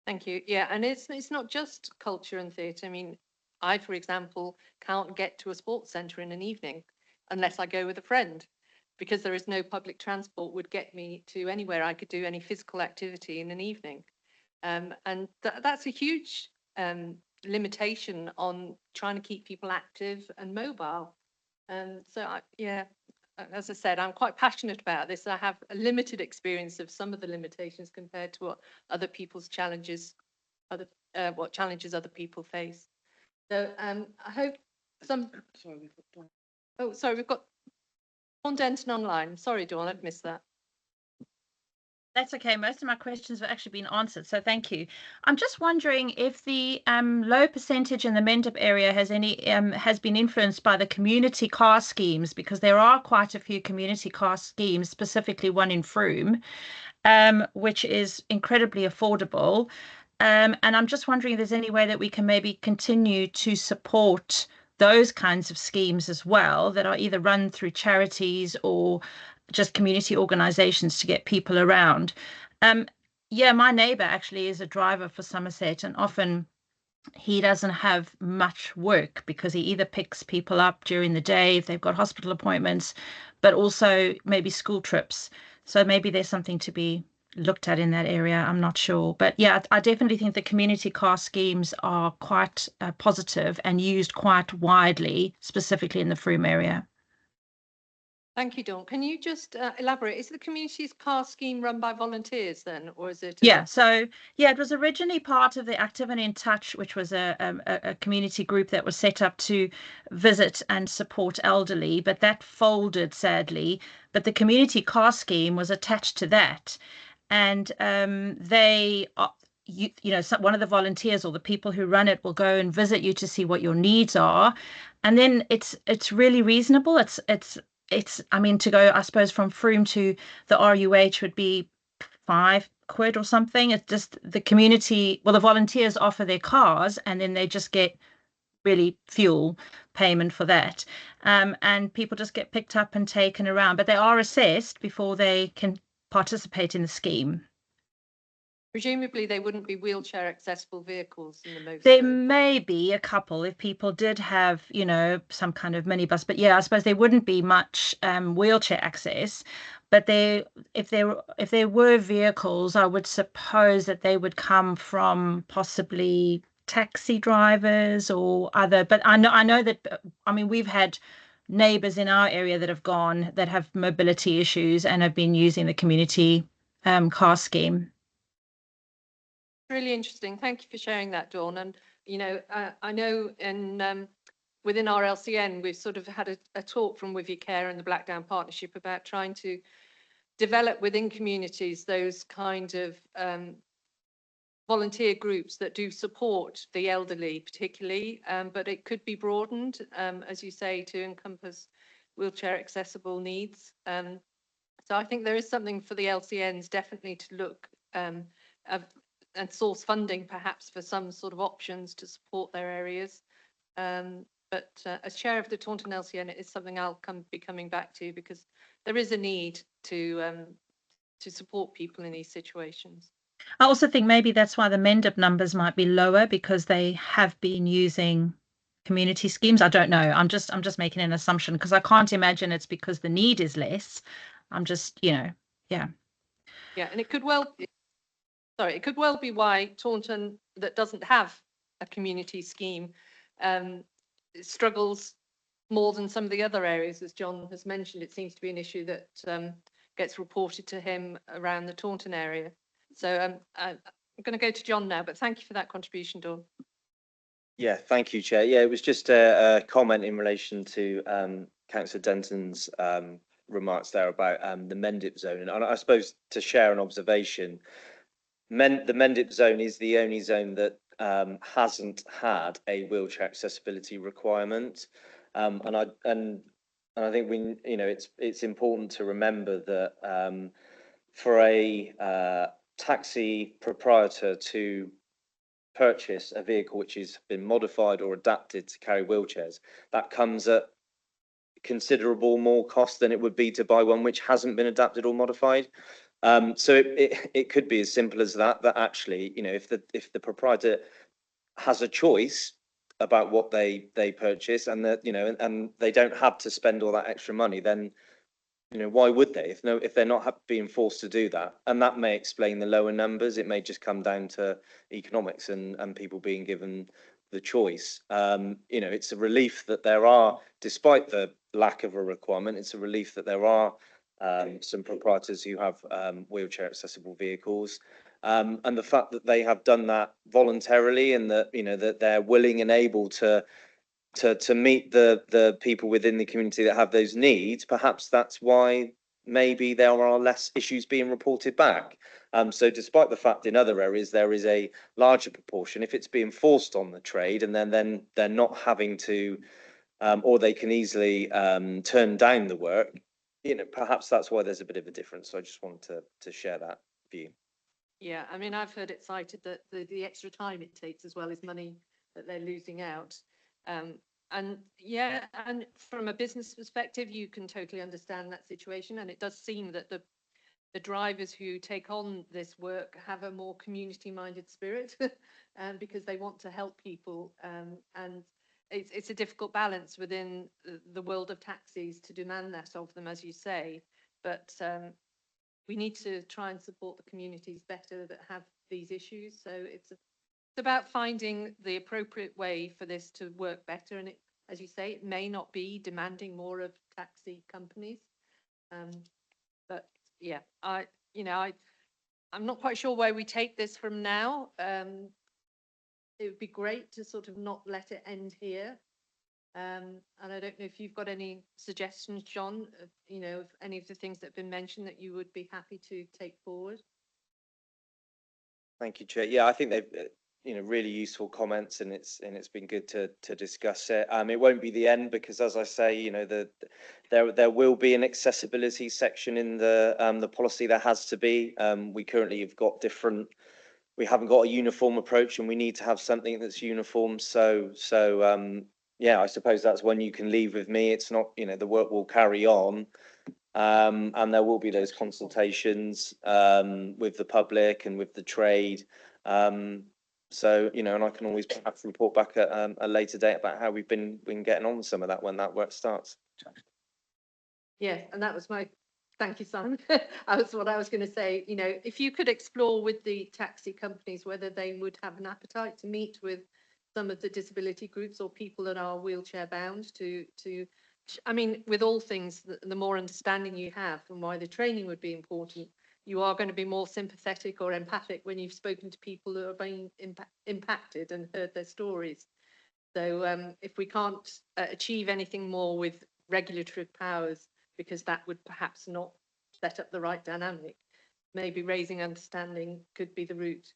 Thank you. Yeah, and it's not just culture and theatre. I mean, I, for example, can't get to a sports centre in an evening unless I go with a friend, because there is no public transport would get me to anywhere I could do any physical activity in an evening. And that's a huge limitation on trying to keep people active and mobile. As I said, I'm quite passionate about this. I have a limited experience of some of the limitations compared to what other people's challenges, what challenges other people face. So I hope some. Sorry, we've got Dawn Denton online. Sorry, Dawn, I've missed that. That's okay. Most of my questions have actually been answered, so thank you. I'm just wondering if the low percentage in the Mendip area has been influenced by the community car schemes, because there are quite a few community car schemes, specifically one in Frome, which is incredibly affordable. And I'm just wondering if there's any way that we can maybe continue to support those kinds of schemes as well, that are either run through charities or just community organizations to get people around. Yeah, my neighbor actually is a driver for Somerset, and often he doesn't have much work because he either picks people up during the day if they've got hospital appointments, but also maybe school trips. So maybe there's something to be looked at in that area. I'm not sure. But yeah, I definitely think the community car schemes are quite positive and used quite widely, specifically in the Frome area. Thank you, Dawn. Can you just elaborate? Is the community's car scheme run by volunteers then, or is it? Yeah, so yeah, it was originally part of the Active and in Touch, which was a community group that was set up to visit and support elderly, but that folded sadly. But the community car scheme was attached to that, and they one of the volunteers or the people who run it will go and visit you to see what your needs are, and then it's really reasonable. It's I mean, to go, I suppose, from Frome to the RUH would be £5 or something. It's just the community, well, the volunteers offer their cars, and then they just get really fuel payment for that. And people just get picked up and taken around, but they are assessed before they can participate in the scheme. Presumably they wouldn't be wheelchair accessible vehicles in the most. There may be a couple if people did have, some kind of minibus, but yeah, I suppose there wouldn't be much wheelchair access. But if there were vehicles, I would suppose that they would come from possibly taxi drivers or other. But I know that, I mean, we've had neighbours in our area that have mobility issues and have been using the community car scheme. Really interesting. Thank you for sharing that, Dawn. And I know within our LCN we've sort of had a talk from With Your Care and the Blackdown Partnership about trying to develop within communities those kind of volunteer groups that do support the elderly particularly, but it could be broadened, as you say, to encompass wheelchair accessible needs. So I think there is something for the LCNs definitely to look and source funding perhaps for some sort of options to support their areas. But as chair of the Taunton LCN, it is something I'll be coming back to, because there is a need to support people in these situations. I also think maybe that's why the Mendip numbers might be lower, because they have been using community schemes. I don't know. I'm just making an assumption, because I can't imagine it's because the need is less. I'm just, yeah. Yeah, and it could well be why Taunton, that doesn't have a community scheme, struggles more than some of the other areas. As John has mentioned, it seems to be an issue that gets reported to him around the Taunton area. So I'm going to go to John now, but thank you for that contribution, Dawn. Yeah, thank you, Chair. Yeah, it was just a comment in relation to Councillor Denton's remarks there about the Mendip zone. And I suppose to share an observation, the Mendip zone is the only zone that hasn't had a wheelchair accessibility requirement. And I think it's important to remember that for a taxi proprietor to purchase a vehicle which has been modified or adapted to carry wheelchairs, that comes at considerable more cost than it would be to buy one which hasn't been adapted or modified. So it could be as simple as that actually, if the proprietor has a choice about what they purchase, and that and they don't have to spend all that extra money, then why would they, if they're not being forced to do that? And that may explain the lower numbers. It may just come down to economics and people being given the choice. It's a relief that there are, despite the lack of a requirement, it's a relief that there are some proprietors who have wheelchair accessible vehicles. And the fact that they have done that voluntarily, and that that they're willing and able to meet the people within the community that have those needs, perhaps that's why maybe there are less issues being reported back. So despite the fact in other areas there is a larger proportion, if it's being forced on the trade and then they're not having to, or they can easily turn down the work, you know, perhaps that's why there's a bit of a difference. So I just wanted to share that view. Yeah, I mean, I've heard it cited that the extra time it takes as well is money that they're losing out. And yeah, and from a business perspective, you can totally understand that situation. And it does seem that the drivers who take on this work have a more community-minded spirit, because they want to help people. And it's a difficult balance within the world of taxis to demand that of them, as you say. But we need to try and support the communities better that have these issues. So it's about finding the appropriate way for this to work better. And it, as you say, it may not be demanding more of taxi companies. But yeah, I'm not quite sure where we take this from now. It would be great to sort of not let it end here. And I don't know if you've got any suggestions, John, of any of the things that have been mentioned that you would be happy to take forward. Thank you, Chair. Yeah, I think they've, really useful comments, and it's been good to discuss it. It won't be the end because, as I say, there will be an accessibility section in the policy. There has to be. We currently have got different. We haven't got a uniform approach, and we need to have something that's uniform. So yeah, I suppose that's one you can leave with me. It's not, the work will carry on. And there will be those consultations with the public and with the trade. So, and I can always perhaps report back at a later date about how we've been getting on with some of that when that work starts. Yeah, and that was thank you, Simon. That's what I was going to say. If you could explore with the taxi companies whether they would have an appetite to meet with some of the disability groups or people that are wheelchair bound I mean, with all things, the more understanding you have and why the training would be important, you are going to be more sympathetic or empathic when you've spoken to people who are being impacted and heard their stories. So if we can't achieve anything more with regulatory powers, because that would perhaps not set up the right dynamic, maybe raising understanding could be the route.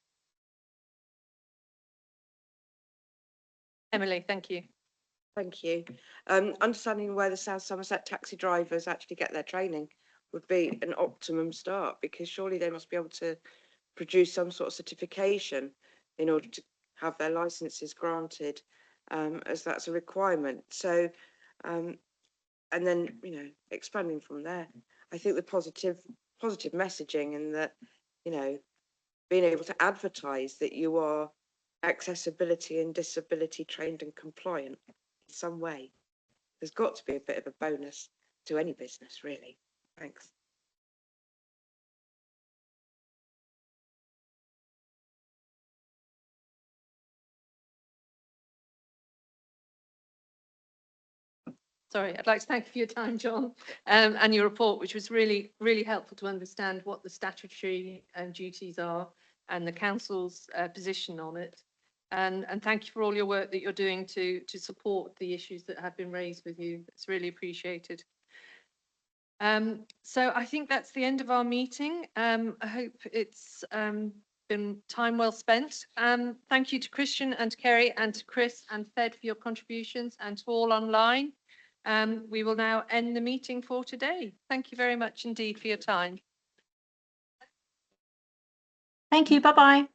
Emily, thank you. Thank you. Understanding where the South Somerset taxi drivers actually get their training would be an optimum start, because surely they must be able to produce some sort of certification in order to have their licenses granted, as that's a requirement. So, and then, expanding from there, I think the positive messaging, and that, being able to advertise that you are accessibility and disability trained and compliant in some way, there's got to be a bit of a bonus to any business, really. Thanks. Sorry, I'd like to thank you for your time, John, and your report, which was really, really helpful to understand what the statutory duties are and the council's position on it. And thank you for all your work that you're doing to support the issues that have been raised with you. It's really appreciated. So I think that's the end of our meeting. I hope it's been time well spent. Thank you to Christian and to Kerry and to Chris and Fed for your contributions, and to all online. We will now end the meeting for today. Thank you very much indeed for your time. Thank you. Bye-bye.